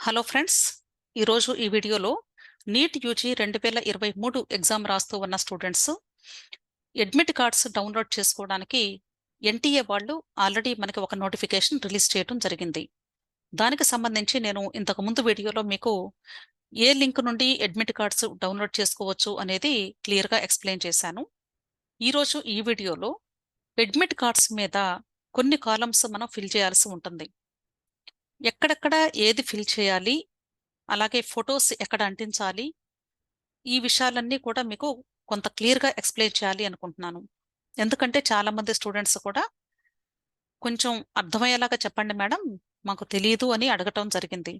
Hello friends, ఈరోజు ఈ వీడియోలో నీట్ యూజీ 2023 ఎగ్జామ్ రాస్తూ ఉన్న స్టూడెంట్స్ అడ్మిట్ కార్డ్స్ డౌన్లోడ్ చేసుకోవడానికి ఎన్టీఏ వాళ్ళు ఆల్రెడీ మనకి ఒక నోటిఫికేషన్ రిలీజ్ చేయడం జరిగింది. దానికి సంబంధించి నేను ఇంతకు ముందు వీడియోలో మీకు ఏ లింక్ నుండి అడ్మిట్ కార్డ్స్ డౌన్లోడ్ చేసుకోవచ్చు అనేది క్లియర్గా ఎక్స్ప్లెయిన్ చేశాను. ఈరోజు ఈ వీడియోలో అడ్మిట్ కార్డ్స్ మీద కొన్ని కాలమ్స్ మనం ఫిల్ చేయాల్సి ఉంటుంది. ఎక్కడెక్కడ ఏది ఫిల్ చేయాలి, అలాగే ఫొటోస్ ఎక్కడ అంటించాలి, ఈ విషయాలన్నీ కూడా మీకు కొంత క్లియర్గా ఎక్స్ప్లెయిన్ చేయాలి అనుకుంటున్నాను. ఎందుకంటే చాలా మంది స్టూడెంట్స్ కూడా కొంచెం అర్థమయ్యేలాగా చెప్పండి మేడం, మాకు తెలియదు అని అడగటం జరిగింది.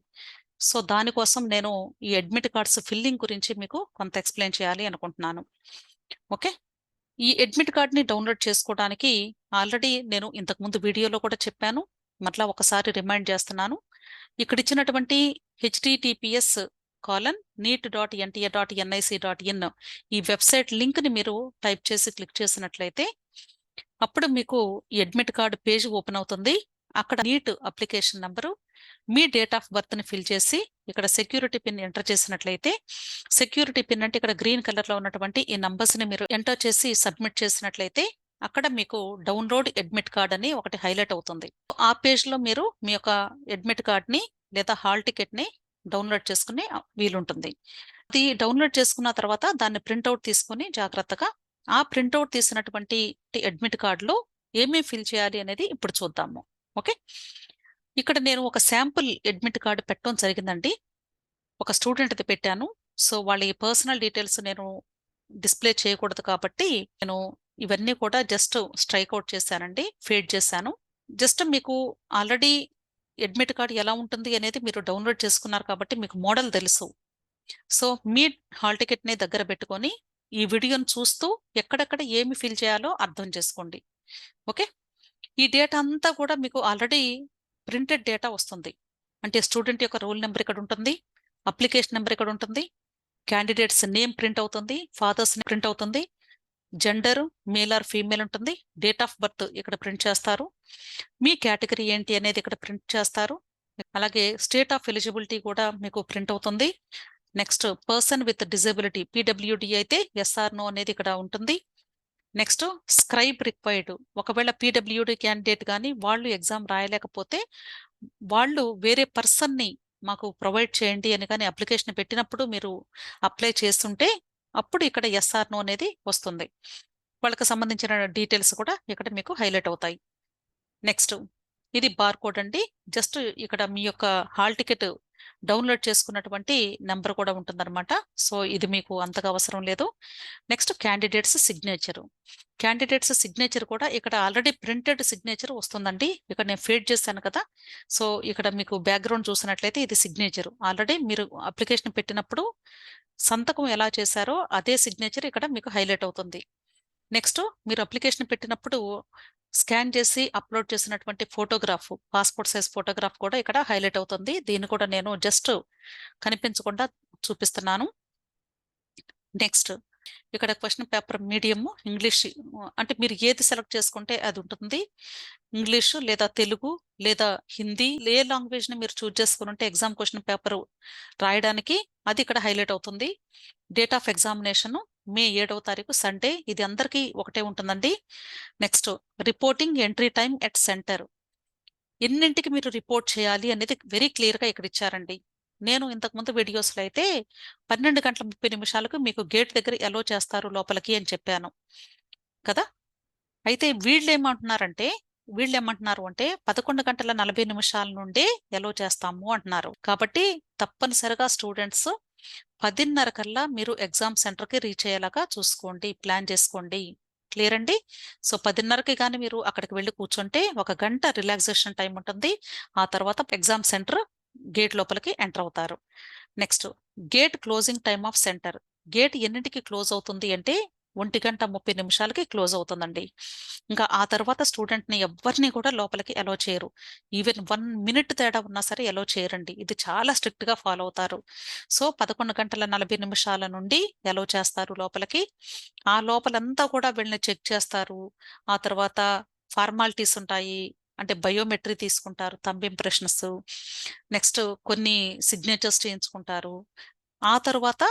సో దానికోసం నేను ఈ అడ్మిట్ కార్డ్స్ ఫిల్లింగ్ గురించి మీకు కొంత ఎక్స్ప్లెయిన్ చేయాలి అనుకుంటున్నాను. ఓకే, ఈ అడ్మిట్ కార్డ్ని డౌన్లోడ్ చేసుకోవడానికి ఆల్రెడీ నేను ఇంతకుముందు వీడియోలో కూడా చెప్పాను, మరలా ఒకసారి రిమైండ్ చేస్తున్నాను. ఇక్కడ ఇచ్చినటువంటి https://neet.nta.nic.in ఈ వెబ్సైట్ లింక్ని మీరు టైప్ చేసి క్లిక్ చేసినట్లయితే అప్పుడు మీకు ఈ అడ్మిట్ కార్డ్ పేజ్ ఓపెన్ అవుతుంది. అక్కడ నీట్ అప్లికేషన్ నంబరు, మీ డేట్ ఆఫ్ బర్త్ని ఫిల్ చేసి ఇక్కడ సెక్యూరిటీ పిన్ ఎంటర్ చేసినట్లయితే, సెక్యూరిటీ పిన్ అంటే ఇక్కడ గ్రీన్ కలర్లో ఉన్నటువంటి ఈ నంబర్స్ని మీరు ఎంటర్ చేసి సబ్మిట్ చేసినట్లయితే అక్కడ మీకు డౌన్లోడ్ అడ్మిట్ కార్డ్ అని ఒకటి హైలైట్ అవుతుంది. ఆ పేజ్లో మీరు మీ యొక్క అడ్మిట్ కార్డ్ని లేదా హాల్ టికెట్ని డౌన్లోడ్ చేసుకునే వీలుంటుంది. అది డౌన్లోడ్ చేసుకున్న తర్వాత దాన్ని ప్రింట్అవుట్ తీసుకుని జాగ్రత్తగా ఆ ప్రింట్అవుట్ తీసినటువంటి అడ్మిట్ కార్డులో ఏమేమి ఫిల్ చేయాలి అనేది ఇప్పుడు చూద్దాము. ఓకే, ఇక్కడ నేను ఒక శాంపుల్ అడ్మిట్ కార్డు పెట్టడం జరిగిందండి. ఒక స్టూడెంట్ది పెట్టాను. సో వాళ్ళ ఈ పర్సనల్ డీటెయిల్స్ నేను డిస్ప్లే చేయకూడదు కాబట్టి నేను ఇవన్నీ కూడా జస్ట్ స్ట్రైక్ అవుట్ చేశానండి, ఫేడ్ చేశాను. జస్ట్ మీకు ఆల్రెడీ అడ్మిట్ కార్డ్ ఎలా ఉంటుంది అనేది మీరు డౌన్లోడ్ చేసుకున్నారు కాబట్టి మీకు మోడల్ తెలుసు. సో మీ హాల్ టికెట్ని దగ్గర పెట్టుకొని ఈ వీడియోని చూస్తూ ఎక్కడెక్కడ ఏమి ఫిల్ చేయాలో అర్థం చేసుకోండి. ఓకే, ఈ డేటా అంతా కూడా మీకు ఆల్రెడీ ప్రింటెడ్ డేటా వస్తుంది. అంటే స్టూడెంట్ యొక్క రోల్ నెంబర్ ఇక్కడ ఉంటుంది, అప్లికేషన్ నెంబర్ ఇక్కడ ఉంటుంది, క్యాండిడేట్స్ నేమ్ ప్రింట్ అవుతుంది, ఫాదర్స్ ప్రింట్ అవుతుంది, జెండర్ మేల్ ఆర్ ఫీమేల్ ఉంటుంది, డేట్ ఆఫ్ బర్త్ ఇక్కడ ప్రింట్ చేస్తారు, మీ కేటగిరీ ఏంటి అనేది ఇక్కడ ప్రింట్ చేస్తారు, అలాగే స్టేట్ ఆఫ్ ఎలిజిబిలిటీ కూడా మీకు ప్రింట్ అవుతుంది. Next person with disability PWD అయితే ఎస్ఆర్ నో అనేది ఇక్కడ ఉంటుంది. నెక్స్ట్ స్క్రైబ్ రిక్వైర్డ్, ఒకవేళ పీడబ్ల్యూడి క్యాండిడేట్ కానీ వాళ్ళు ఎగ్జామ్ రాయలేకపోతే వాళ్ళు వేరే పర్సన్ని మాకు ప్రొవైడ్ చేయండి అని కానీ అప్లికేషన్ పెట్టినప్పుడు మీరు అప్లై చేస్తుంటే అప్పుడు ఇక్కడ ఎస్ఆర్ నో అనేది వస్తుంది. వాళ్ళకి సంబంధించిన డీటెయిల్స్ కూడా ఇక్కడ మీకు హైలైట్ అవుతాయి. నెక్స్ట్ ఇది బార్ కోడ్ అండి. జస్ట్ ఇక్కడ మీ యొక్క హాల్ టికెట్ డౌన్లోడ్ చేసుకున్నటువంటి నెంబర్ కూడా ఉంటుందన్నమాట. సో ఇది మీకు అంతగా అవసరం లేదు. Next candidates signature, candidates signature కూడా ఇక్కడ ఆల్రెడీ ప్రింటెడ్ సిగ్నేచర్ వస్తుందండి. ఇక్కడ నేను ఫేడ్ చేశాను కదా, సో ఇక్కడ మీకు బ్యాక్గ్రౌండ్ చూసినట్లయితే ఇది సిగ్నేచర్. ఆల్రెడీ మీరు అప్లికేషన్ పెట్టినప్పుడు సంతకం ఎలా చేశారో అదే సిగ్నేచర్ ఇక్కడ మీకు హైలైట్ అవుతుంది. నెక్స్ట్ మీరు అప్లికేషన్ పెట్టినప్పుడు స్కాన్ చేసి అప్లోడ్ చేసినటువంటి ఫోటోగ్రాఫ్, పాస్పోర్ట్ సైజ్ ఫోటోగ్రాఫ్ కూడా ఇక్కడ హైలైట్ అవుతుంది. దీన్ని కూడా నేను జస్ట్ కనిపించకుండా చూపిస్తున్నాను. నెక్స్ట్ ఇక్కడ క్వశ్చన్ పేపర్ మీడియం ఇంగ్లీష్, అంటే మీరు ఏది సెలెక్ట్ చేసుకుంటే అది ఉంటుంది. ఇంగ్లీషు లేదా తెలుగు లేదా హిందీ, ఏ లాంగ్వేజ్ని మీరు చూజ్ చేసుకుంటే ఎగ్జామ్ క్వశ్చన్ పేపర్ రాయడానికి అది ఇక్కడ హైలైట్ అవుతుంది. డేట్ ఆఫ్ ఎగ్జామినేషన్ మే 7వ తారీఖు సండే, ఇది అందరికీ ఒకటే ఉంటుందండి. Next reporting entry time at centre, ఎన్నింటికి మీరు రిపోర్ట్ చేయాలి అనేది వెరీ క్లియర్గా ఇక్కడ ఇచ్చారండి. నేను ఇంతకుముందు వీడియోస్లో అయితే 12 గంటల 30 నిమిషాలకు మీకు గేట్ దగ్గర ఎలో చేస్తారు లోపలికి అని చెప్పాను కదా. అయితే వీళ్ళు ఏమంటున్నారు అంటే 11 గంటల 40 నిమిషాల నుండే ఎలో చేస్తాము అంటున్నారు. కాబట్టి తప్పనిసరిగా స్టూడెంట్స్ 10:30 కల్లా మీరు ఎగ్జామ్ సెంటర్కి రీచ్ అయ్యేలాగా చూసుకోండి, ప్లాన్ చేసుకోండి. క్లియర్ అండి. సో 10:30కి కానీ మీరు అక్కడికి వెళ్ళి కూర్చుంటే 1 గంట రిలాక్సేషన్ టైం ఉంటుంది. ఆ తర్వాత ఎగ్జామ్ సెంటర్ గేట్ లోపలికి ఎంటర్ అవుతారు. Next gate closing time of centre, gate ఎన్నింటికి క్లోజ్ అవుతుంది అంటే 1 గంట 30 నిమిషాలకి క్లోజ్ అవుతుందండి. ఇంకా ఆ తర్వాత స్టూడెంట్ని ఎవరిని కూడా లోపలికి అలో చేయరు. ఈవెన్ 1 మినిట్ తేడా ఉన్నా సరే అలో చేయరండి. ఇది చాలా స్ట్రిక్ట్గా ఫాలో అవుతారు. సో 11 గంటల 40 నిమిషాల నుండి అలో చేస్తారు లోపలికి. ఆ లోపలంతా కూడా వీళ్ళని చెక్ చేస్తారు. ఆ తర్వాత ఫార్మాలిటీస్ ఉంటాయి. అంటే బయోమెట్రీ తీసుకుంటారు, థంబ్ ఇంప్రెషన్స్, నెక్స్ట్ కొన్ని సిగ్నేచర్స్ చేయించుకుంటారు. ఆ తర్వాత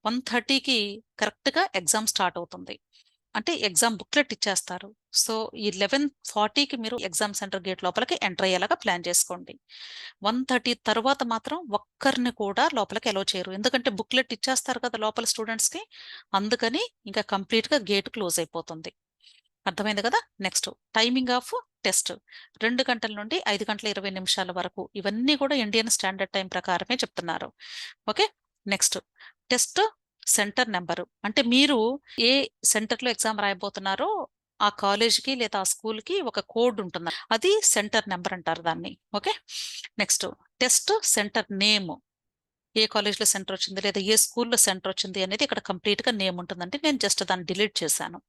1:30కి కరెక్ట్గా ఎగ్జామ్ స్టార్ట్ అవుతుంది. అంటే ఎగ్జామ్ బుక్లెట్ ఇచ్చేస్తారు. సో ఈ 11:40కి మీరు ఎగ్జామ్ సెంటర్ గేట్ లోపలికి ఎంటర్ అయ్యేలాగా ప్లాన్ చేసుకోండి. 1:30 తర్వాత మాత్రం ఒక్కరిని కూడా లోపలికి అలో చేయరు. ఎందుకంటే బుక్లెట్ ఇచ్చేస్తారు కదా లోపల స్టూడెంట్స్కి. అందుకని ఇంకా కంప్లీట్గా గేట్ క్లోజ్ అయిపోతుంది. అర్థమైంది కదా. నెక్స్ట్ టైమింగ్ ఆఫ్ టెస్ట్ 2 గంటల నుండి 5 గంటల 20 నిమిషాల వరకు. ఇవన్నీ కూడా ఇండియన్ స్టాండర్డ్ టైం ప్రకారమే చెప్తున్నారు. Okay. Next test centre number, అంటే మీరు ఏ సెంటర్లో ఎగ్జామ్ రాయబోతున్నారో ఆ కాలేజ్కి లేదా ఆ స్కూల్కి ఒక కోడ్ ఉంటుంది, అది సెంటర్ నెంబర్ అంటారు దాన్ని. Okay. Next test centre name, ఏ కాలేజ్లో సెంటర్ వచ్చింది లేదా ఏ స్కూల్లో సెంటర్ వచ్చింది అనేది ఇక్కడ కంప్లీట్గా నేమ్ ఉంటుందండి. నేను జస్ట్ దాన్ని డిలీట్ చేశాను.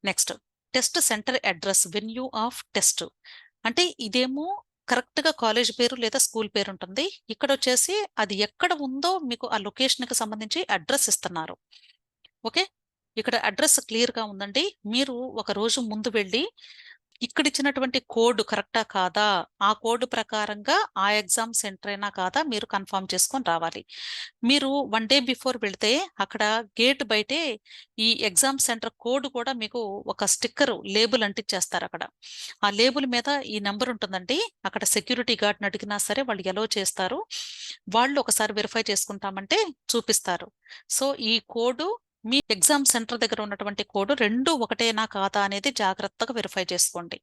Next test centre address, venue of test, అంటే ఇదేమో కరెక్ట్గా కాలేజ్ పేరు లేదా స్కూల్ పేరు ఉంటుంది. ఇక్కడ వచ్చేసి అది ఎక్కడ ఉందో మీకు ఆ లొకేషన్కి సంబంధించి అడ్రస్ ఇస్తున్నారు. ఓకే. ఇక్కడ అడ్రస్ క్లియర్గా ఉందండి. మీరు ఒక రోజు ముందు వెళ్ళి ఇక్కడ ఇచ్చినటువంటి కోడ్ కరెక్టా కాదా, ఆ కోడ్ ప్రకారంగా ఆ ఎగ్జామ్ సెంటర్ అయినా కాదా మీరు కన్ఫర్మ్ చేసుకొని రావాలి. మీరు 1 డే బిఫోర్ వెళ్తే అక్కడ గేట్ బయటే ఈ ఎగ్జామ్ సెంటర్ కోడ్ కూడా మీకు ఒక స్టిక్కర్ లేబుల్ అంటించేస్తారు అక్కడ. ఆ లేబుల్ మీద ఈ నెంబర్ ఉంటుందండి. అక్కడ సెక్యూరిటీ గార్డ్ని అడిగినా సరే వాళ్ళు ఎలో చేస్తారు. వాళ్ళు ఒకసారి వెరిఫై చేసుకుంటామంటే చూపిస్తారు. సో ఈ కోడ్ మీ ఎగ్జామ్ సెంటర్ దగ్గర ఉన్నటువంటి కోడ్ రెండు ఒకటేనా కాదా అనేది జాగ్రత్తగా వెరిఫై చేసుకోండి.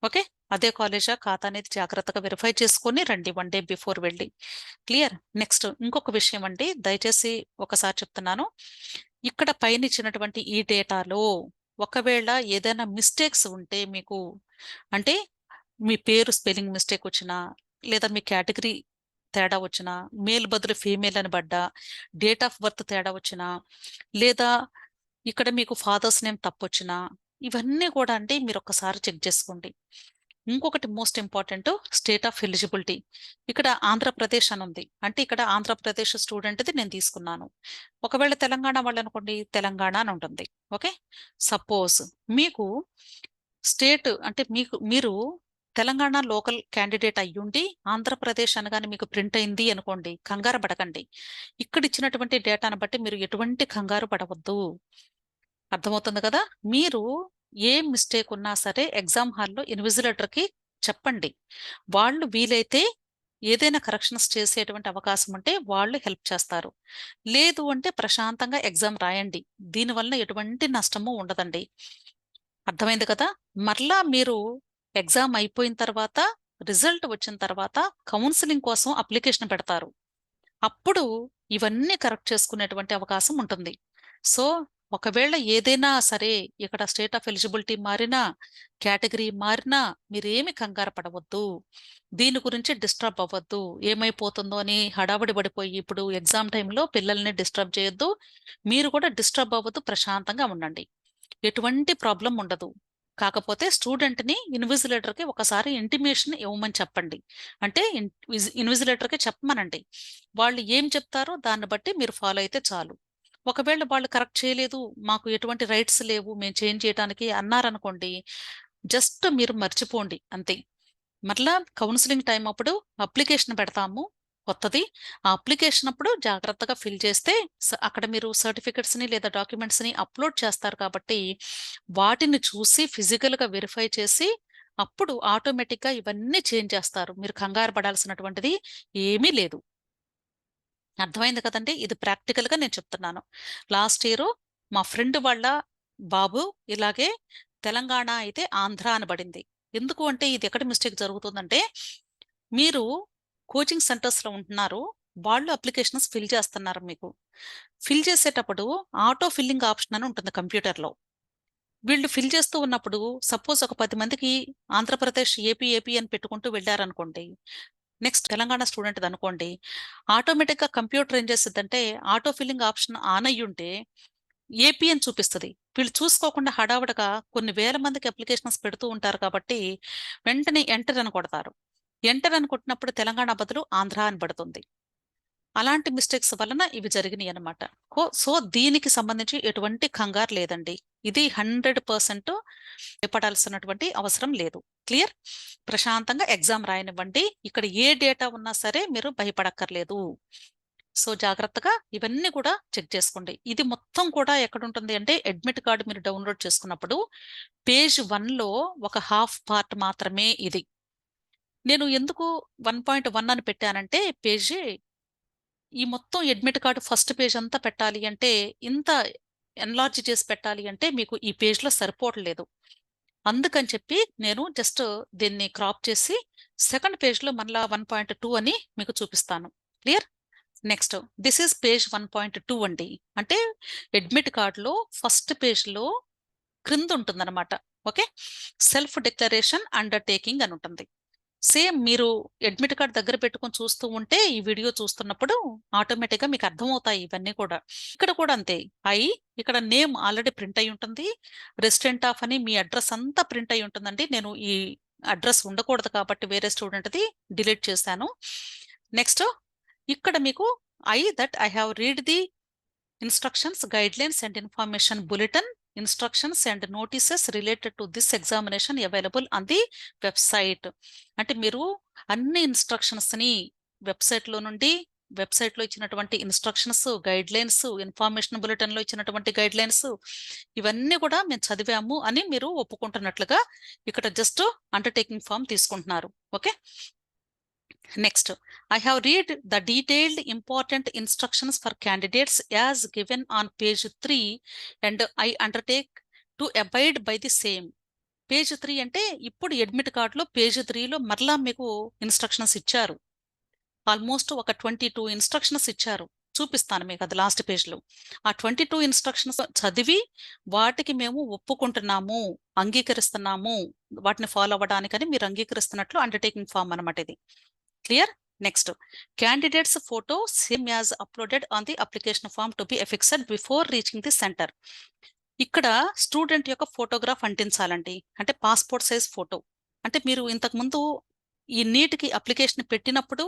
ఓకే. అదే కాలేజా కాదా అనేది జాగ్రత్తగా వెరిఫై చేసుకొని రండి 1 డే బిఫోర్ వెళ్ళి. క్లియర్. నెక్స్ట్ ఇంకొక విషయం అండి, దయచేసి ఒకసారి చెప్తున్నాను. ఇక్కడ పైన ఇచ్చినటువంటి ఈ డేటాలో ఒకవేళ ఏదైనా మిస్టేక్స్ ఉంటే మీకు, అంటే మీ పేరు స్పెల్లింగ్ మిస్టేక్ వచ్చినా లేదా మీ కేటగిరీ తేడా వచ్చినా, మేల్ బదులు ఫీమేల్ అని పడ్డా, డేట్ ఆఫ్ బర్త్ తేడా వచ్చినా, లేదా ఇక్కడ మీకు ఫాదర్స్ నేమ్ తప్పొచ్చినా, ఇవన్నీ కూడా అంటే మీరు ఒక్కసారి చెక్ చేసుకోండి. ఇంకొకటి most important, state of eligibility. ఇక్కడ ఆంధ్రప్రదేశ్ అని ఉంది, అంటే ఇక్కడ ఆంధ్రప్రదేశ్ స్టూడెంట్ది నేను తీసుకున్నాను. ఒకవేళ తెలంగాణ వాళ్ళు అనుకోండి, తెలంగాణ అని ఉంటుంది. ఓకే. సపోజ్ మీకు స్టేట్ అంటే మీరు తెలంగాణ లోకల్ క్యాండిడేట్ అయ్యుండి ఆంధ్రప్రదేశ్ అనగానే మీకు ప్రింట్ అయింది అనుకోండి, కంగారు పడకండి. ఇక్కడ ఇచ్చినటువంటి డేటాను బట్టి మీరు ఎటువంటి కంగారు పడవద్దు. అర్థమవుతుంది కదా. మీరు ఏ మిస్టేక్ ఉన్నా సరే ఎగ్జామ్ హాల్లో ఇన్విజిలేటర్కి చెప్పండి. వాళ్ళు వీలైతే ఏదైనా కరెక్షన్స్ చేసేటువంటి అవకాశం ఉంటే వాళ్ళు హెల్ప్ చేస్తారు. లేదు అంటే ప్రశాంతంగా ఎగ్జామ్ రాయండి. దీనివల్ల ఎటువంటి నష్టము ఉండదండి. అర్థమైంది కదా. మరలా మీరు ఎగ్జామ్ అయిపోయిన తర్వాత, రిజల్ట్ వచ్చిన తర్వాత కౌన్సిలింగ్ కోసం అప్లికేషన్ పెడతారు. అప్పుడు ఇవన్నీ కరెక్ట్ చేసుకునేటువంటి అవకాశం ఉంటుంది. సో ఒకవేళ ఏదైనా సరే ఇక్కడ స్టేట్ ఆఫ్ ఎలిజిబిలిటీ మారినా, కేటగిరీ మారినా మీరేమి కంగారు పడవద్దు. దీని గురించి డిస్టర్బ్ అవ్వద్దు. ఏమైపోతుందో అని హడావిడి పడిపోయి ఇప్పుడు ఎగ్జామ్ టైంలో పిల్లల్ని డిస్టర్బ్ చేయొద్దు. మీరు కూడా డిస్టర్బ్ అవ్వద్దు, ప్రశాంతంగా ఉండండి. ఎటువంటి ప్రాబ్లం ఉండదు. కాకపోతే స్టూడెంట్ని ఇన్విజిలేటర్కి ఒకసారి ఇంటిమేషన్ ఇవ్వమని చెప్పండి. అంటే ఇన్విజిలేటర్కి చెప్పమనండి. వాళ్ళు ఏం చెప్తారో దాన్ని బట్టి మీరు ఫాలో అయితే చాలు. ఒకవేళ వాళ్ళు కరెక్ట్ చేయలేదు, మాకు ఎటువంటి రైట్స్ లేవు మేము చేంజ్ చేయడానికి అన్నారనుకోండి, జస్ట్ మీరు మర్చిపోండి అంతే. మరలా కౌన్సిలింగ్ టైం అప్పుడు అప్లికేషన్ పెడతాము కొత్తది. ఆ అప్లికేషన్ అప్పుడు జాగ్రత్తగా ఫిల్ చేస్తే అక్కడ మీరు సర్టిఫికెట్స్ని లేదా డాక్యుమెంట్స్ని అప్లోడ్ చేస్తారు కాబట్టి వాటిని చూసి ఫిజికల్గా వెరిఫై చేసి అప్పుడు ఆటోమేటిక్గా ఇవన్నీ చేంజ్ చేస్తారు. మీరు కంగారు పడాల్సినటువంటిది ఏమీ లేదు. అర్థమైంది కదండి. ఇది ప్రాక్టికల్గా నేను చెప్తున్నాను. లాస్ట్ ఇయర్ మా ఫ్రెండ్ వాళ్ళ బాబు ఇలాగే తెలంగాణ అయితే ఆంధ్ర అనబడింది. ఎందుకు అంటే ఇది ఎక్కడ మిస్టేక్ జరుగుతుందంటే, మీరు కోచింగ్ సెంటర్స్లో ఉంటున్నారు, వాళ్ళు అప్లికేషన్స్ ఫిల్ చేస్తున్నారు. మీకు ఫిల్ చేసేటప్పుడు ఆటో ఫిల్లింగ్ ఆప్షన్ అని ఉంటుంది కంప్యూటర్లో. వీళ్ళు ఫిల్ చేస్తూ ఉన్నప్పుడు సపోజ్ ఒక 10 మందికి ఆంధ్రప్రదేశ్ ఏపీ ఏపీ అని పెట్టుకుంటూ వెళ్ళారనుకోండి, నెక్స్ట్ తెలంగాణ స్టూడెంట్ అనుకోండి, ఆటోమేటిక్గా కంప్యూటర్ ఏం చేస్తుందంటే ఆటో ఫిల్లింగ్ ఆప్షన్ ఆన్ అయ్యి ఉంటే ఏపీ అని చూపిస్తుంది. వీళ్ళు చూసుకోకుండా హడావుడిగా కొన్ని వేల మందికి అప్లికేషన్స్ పెడుతూ ఉంటారు కాబట్టి వెంటనే ఎంటర్ అని కొడతారు. ఎంటర్ అని కొట్టినప్పుడు తెలంగాణ బదులు ఆంధ్ర అని పడుతుంది. అలాంటి మిస్టేక్స్ వలన ఇవి జరిగినాయి అనమాట. సో దీనికి సంబంధించి ఎటువంటి కంగారు లేదండి. ఇది 100% భయపడాల్సినటువంటి అవసరం లేదు. క్లియర్? ప్రశాంతంగా ఎగ్జామ్ రాయనివ్వండి. ఇక్కడ ఏ డేటా ఉన్నా సరే మీరు భయపడక్కర్లేదు. సో జాగ్రత్తగా ఇవన్నీ కూడా చెక్ చేసుకోండి. ఇది మొత్తం కూడా ఎక్కడ ఉంటుంది అంటే అడ్మిట్ కార్డు మీరు డౌన్లోడ్ చేసుకున్నప్పుడు పేజ్ 1లో ఒక హాఫ్ పార్ట్ మాత్రమే ఇది. నేను ఎందుకు 1.1 అని పెట్టానంటే పేజీ ఈ మొత్తం అడ్మిట్ కార్డు ఫస్ట్ పేజ్ అంతా పెట్టాలి అంటే ఇంత ఎన్లార్జ్ చేసి పెట్టాలి అంటే మీకు ఈ పేజ్లో సరిపోవట్లేదు. అందుకని చెప్పి నేను జస్ట్ దీన్ని క్రాప్ చేసి సెకండ్ పేజ్లో మళ్ళా 1.2 అని మీకు చూపిస్తాను. Clear? Next this is page 1.2 అండి. అంటే అడ్మిట్ కార్డులో ఫస్ట్ పేజ్లో క్రింద ఉంటుందన్నమాట. ఓకే, సెల్ఫ్ డిక్లరేషన్ అండర్టేకింగ్ అని ఉంటుంది. సేమ్ మీరు అడ్మిట్ కార్డ్ దగ్గర పెట్టుకొని చూస్తూ ఉంటే ఈ వీడియో చూస్తున్నప్పుడు ఆటోమేటిక్గా మీకు అర్థమవుతాయి ఇవన్నీ కూడా. ఇక్కడ కూడా అంతే, ఇక్కడ నేమ్ ఆల్రెడీ ప్రింట్ అయి ఉంటుంది, రెసిడెంట్ ఆఫ్ అని మీ అడ్రస్ అంతా ప్రింట్ అయి ఉంటుందండి. నేను ఈ అడ్రస్ ఉండకూడదు కాబట్టి వేరే స్టూడెంట్ది డిలీట్ చేశాను. నెక్స్ట్ ఇక్కడ మీకు I have read the instructions, guidelines and information bulletin, instructions and notices related to this examination available on the website. అంటే మీరు అన్ని ఇన్స్ట్రక్షన్స్ని వెబ్సైట్లో నుండి, వెబ్సైట్లో ఇచ్చినటువంటి ఇన్స్ట్రక్షన్స్, గైడ్లైన్స్, ఇన్ఫర్మేషన్ బులెటిన్లో ఇచ్చినటువంటి గైడ్లైన్స్ ఇవన్నీ కూడా మేము చదివాము అని మీరు ఒప్పుకుంటున్నట్లుగా ఇక్కడ జస్ట్ అండర్టేకింగ్ ఫామ్ తీసుకుంటున్నారు. Okay, next I have read the detailed important instructions for candidates as given on page 3 and I undertake to abide by the same. Page 3 అంటే ఇప్పుడు అడ్మిట్ కార్డులో పేజ్ 3లో మరలా మీకు ఇన్స్ట్రక్షన్స్ ఇచ్చారు. ఆల్మోస్ట్ ఒక 22 instructions ఇచ్చారు. చూపిస్తాను మీకు అది లాస్ట్ పేజ్లో. ఆ 22 ఇన్స్ట్రక్షన్స్ చదివి వాటికి మేము ఒప్పుకుంటున్నాము, అంగీకరిస్తున్నాము, వాటిని ఫాలో అవ్వడానికని మీరు అంగీకరిస్తున్నట్లు అండర్టేకింగ్ ఫామ్ అనమాట ఇది. Clear? Next candidates photo same as uploaded on the application form to be affixed before reaching the center. ఇక్కడ స్టూడెంట్ యొక్క ఫోటోగ్రాఫ్ అంటించాలండి. అంటే పాస్పోర్ట్ సైజ్ ఫోటో. అంటే మీరు ఇంతకుముందు ఈ నీట్కి అప్లికేషన్ పెట్టినప్పుడు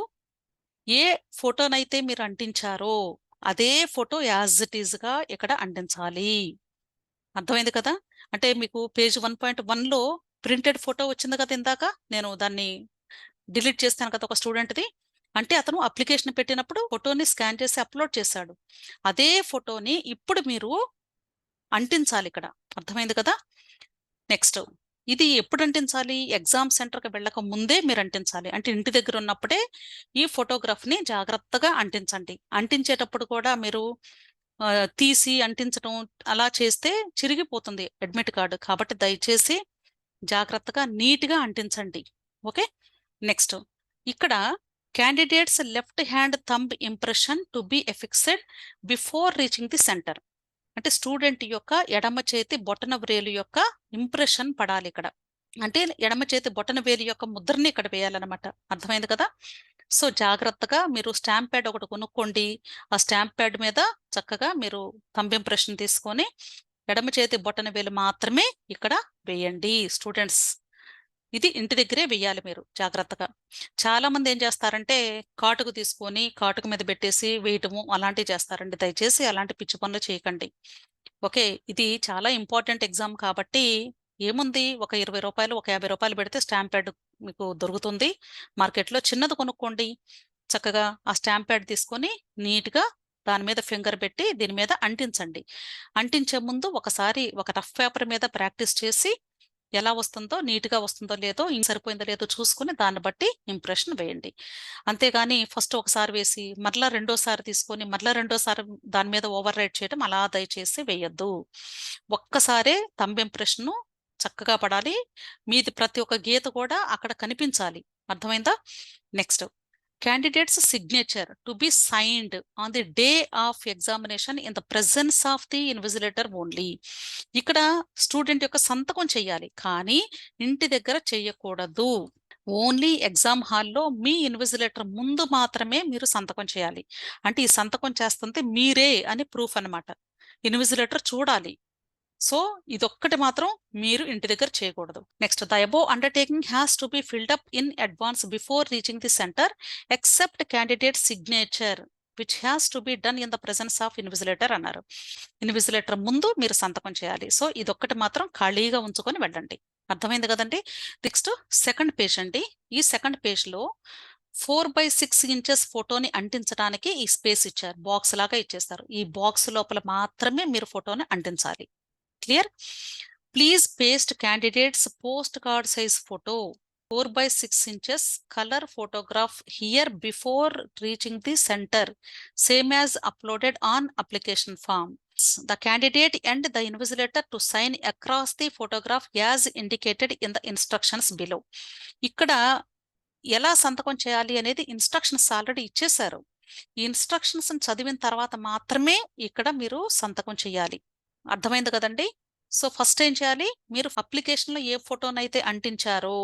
ఏ ఫోటోనైతే మీరు అంటించారో అదే ఫోటో యాజ్ ఇట్ ఈజ్గా ఇక్కడ అంటించాలి. అర్థమైంది కదా? అంటే మీకు పేజ్ 1.1లో ప్రింటెడ్ ఫోటో వచ్చింది కదా ఇందాక, నేను దాన్ని డిలీట్ చేస్తాను కదా ఒక స్టూడెంట్ది. అంటే అతను అప్లికేషన్ పెట్టినప్పుడు ఫోటోని స్కాన్ చేసి అప్లోడ్ చేశాడు. అదే ఫోటోని ఇప్పుడు మీరు అంటించాలి ఇక్కడ. అర్థమైంది కదా? నెక్స్ట్ ఇది ఎప్పుడు అంటించాలి? ఎగ్జామ్ సెంటర్కి వెళ్ళక ముందే మీరు అంటించాలి. అంటే ఇంటి దగ్గర ఉన్నప్పుడే ఈ ఫోటోగ్రాఫ్ని జాగ్రత్తగా అంటించండి. అంటించేటప్పుడు కూడా మీరు తీసి అంటించడం అలా చేస్తే చిరిగిపోతుంది అడ్మిట్ కార్డు. కాబట్టి దయచేసి జాగ్రత్తగా నీట్గా అంటించండి. ఓకే, నెక్స్ట్ ఇక్కడ candidate's left hand thumb impression to be affixed before reaching the centre. అంటే స్టూడెంట్ యొక్క ఎడమ చేతి బొటన వేలు యొక్క ఇంప్రెషన్ పడాలి ఇక్కడ. అంటే ఎడమ చేతి బొటన వేలు యొక్క ముద్రని ఇక్కడ వేయాలన్నమాట. అర్థమైంది కదా? సో జాగ్రత్తగా మీరు స్టాంప్ ప్యాడ్ ఒకటి కొనుక్కోండి. ఆ స్టాంప్ ప్యాడ్ మీద చక్కగా మీరు థంబ్ ఇంప్రెషన్ తీసుకొని ఎడమ చేతి బొటన వేలు మాత్రమే ఇక్కడ వేయండి స్టూడెంట్స్. ఇది ఇంటి దగ్గరే వేయాలి మీరు జాగ్రత్తగా. చాలా మంది ఏం చేస్తారంటే కాటుకు తీసుకొని కాటుకు మీద పెట్టేసి వేయటము అలాంటివి చేస్తారండి. దయచేసి అలాంటి పిచ్చి పనులు చేయకండి. ఓకే, ఇది చాలా ఇంపార్టెంట్ ఎగ్జామ్ కాబట్టి ఏముంది, ఒక 20 రూపాయలు, ఒక 50 రూపాయలు పెడితే స్టాంప్ ప్యాడ్ మీకు దొరుకుతుంది మార్కెట్లో. చిన్నది కొనుక్కోండి. చక్కగా ఆ స్టాంప్ ప్యాడ్ తీసుకొని నీట్గా దాని మీద ఫింగర్ పెట్టి దీని మీద అంటించండి. అంటించే ముందు ఒకసారి ఒక రఫ్ పేపర్ మీద ప్రాక్టీస్ చేసి ఎలా వస్తుందో, నీట్గా వస్తుందో లేదో, ఇంక సరిపోయిందో లేదో చూసుకుని దాన్ని బట్టి ఇంప్రెషన్ వేయండి. అంతేగాని ఫస్ట్ ఒకసారి వేసి మరలా రెండోసారి తీసుకొని మరలా రెండోసారి దాని మీద ఓవర్ రైట్ చేయడం అలా దయచేసి వేయద్దు. ఒక్కసారే థంబ్ ఇంప్రెషన్ చక్కగా పడాలి. మీది ప్రతి ఒక్క గీత కూడా అక్కడ కనిపించాలి. అర్థమైందా? Next candidate's signature to be signed on the day of examination in the presence of the invigilator only. ఇక్కడ స్టూడెంట్ యొక్క సంతకం చేయాలి, కానీ ఇంటి దగ్గర చేయకూడదు. ఓన్లీ ఎగ్జామ్ హాల్లో మీ ఇన్విజిలేటర్ ముందు మాత్రమే మీరు సంతకం చేయాలి. అంటే ఈ సంతకం చేస్తుంటే మీరే అని ప్రూఫ్ అన్నమాట. ఇన్విజిలేటర్ చూడాలి. సో ఇదొక్కటి మాత్రం మీరు ఇంటి దగ్గర చేయకూడదు. Next the above undertaking has to be filled up in advance before reaching the centre except candidate signature which has to be done in the presence of invigilator అన్నారు. Invigilator ముందు మీరు సంతకం చేయాలి. సో ఇదొక్కటి మాత్రం ఖాళీగా ఉంచుకొని వెళ్ళండి. అర్థమైంది కదండి. నెక్స్ట్ సెకండ్ పేజ్ అండి. ఈ సెకండ్ పేజ్లో 4/6 ఇంచెస్ ఫోటోని అంటించడానికి ఈ స్పేస్ ఇచ్చారు, బాక్స్ లాగా ఇచ్చేస్తారు. ఈ బాక్స్ లోపల మాత్రమే మీరు ఫోటోని అంటించాలి. Clear? Please paste candidate's post card size photo 4/6 inches color photograph here before reaching the center, same as uploaded on application form. The candidate and the invigilator to sign across the photograph as indicated in the instructions below. ఇక్కడ ఎలా సంతకం చేయాలి అనేది instructions already ఇచ్చేశారు. ఈ instructions చదివిన తర్వాత మాత్రమే ఇక్కడ మీరు సంతకం చేయాలి. అర్థమైంది కదండి. సో ఫస్ట్ ఏం చేయాలి, మీరు అప్లికేషన్లో ఏ ఫోటోనైతే అంటించారో,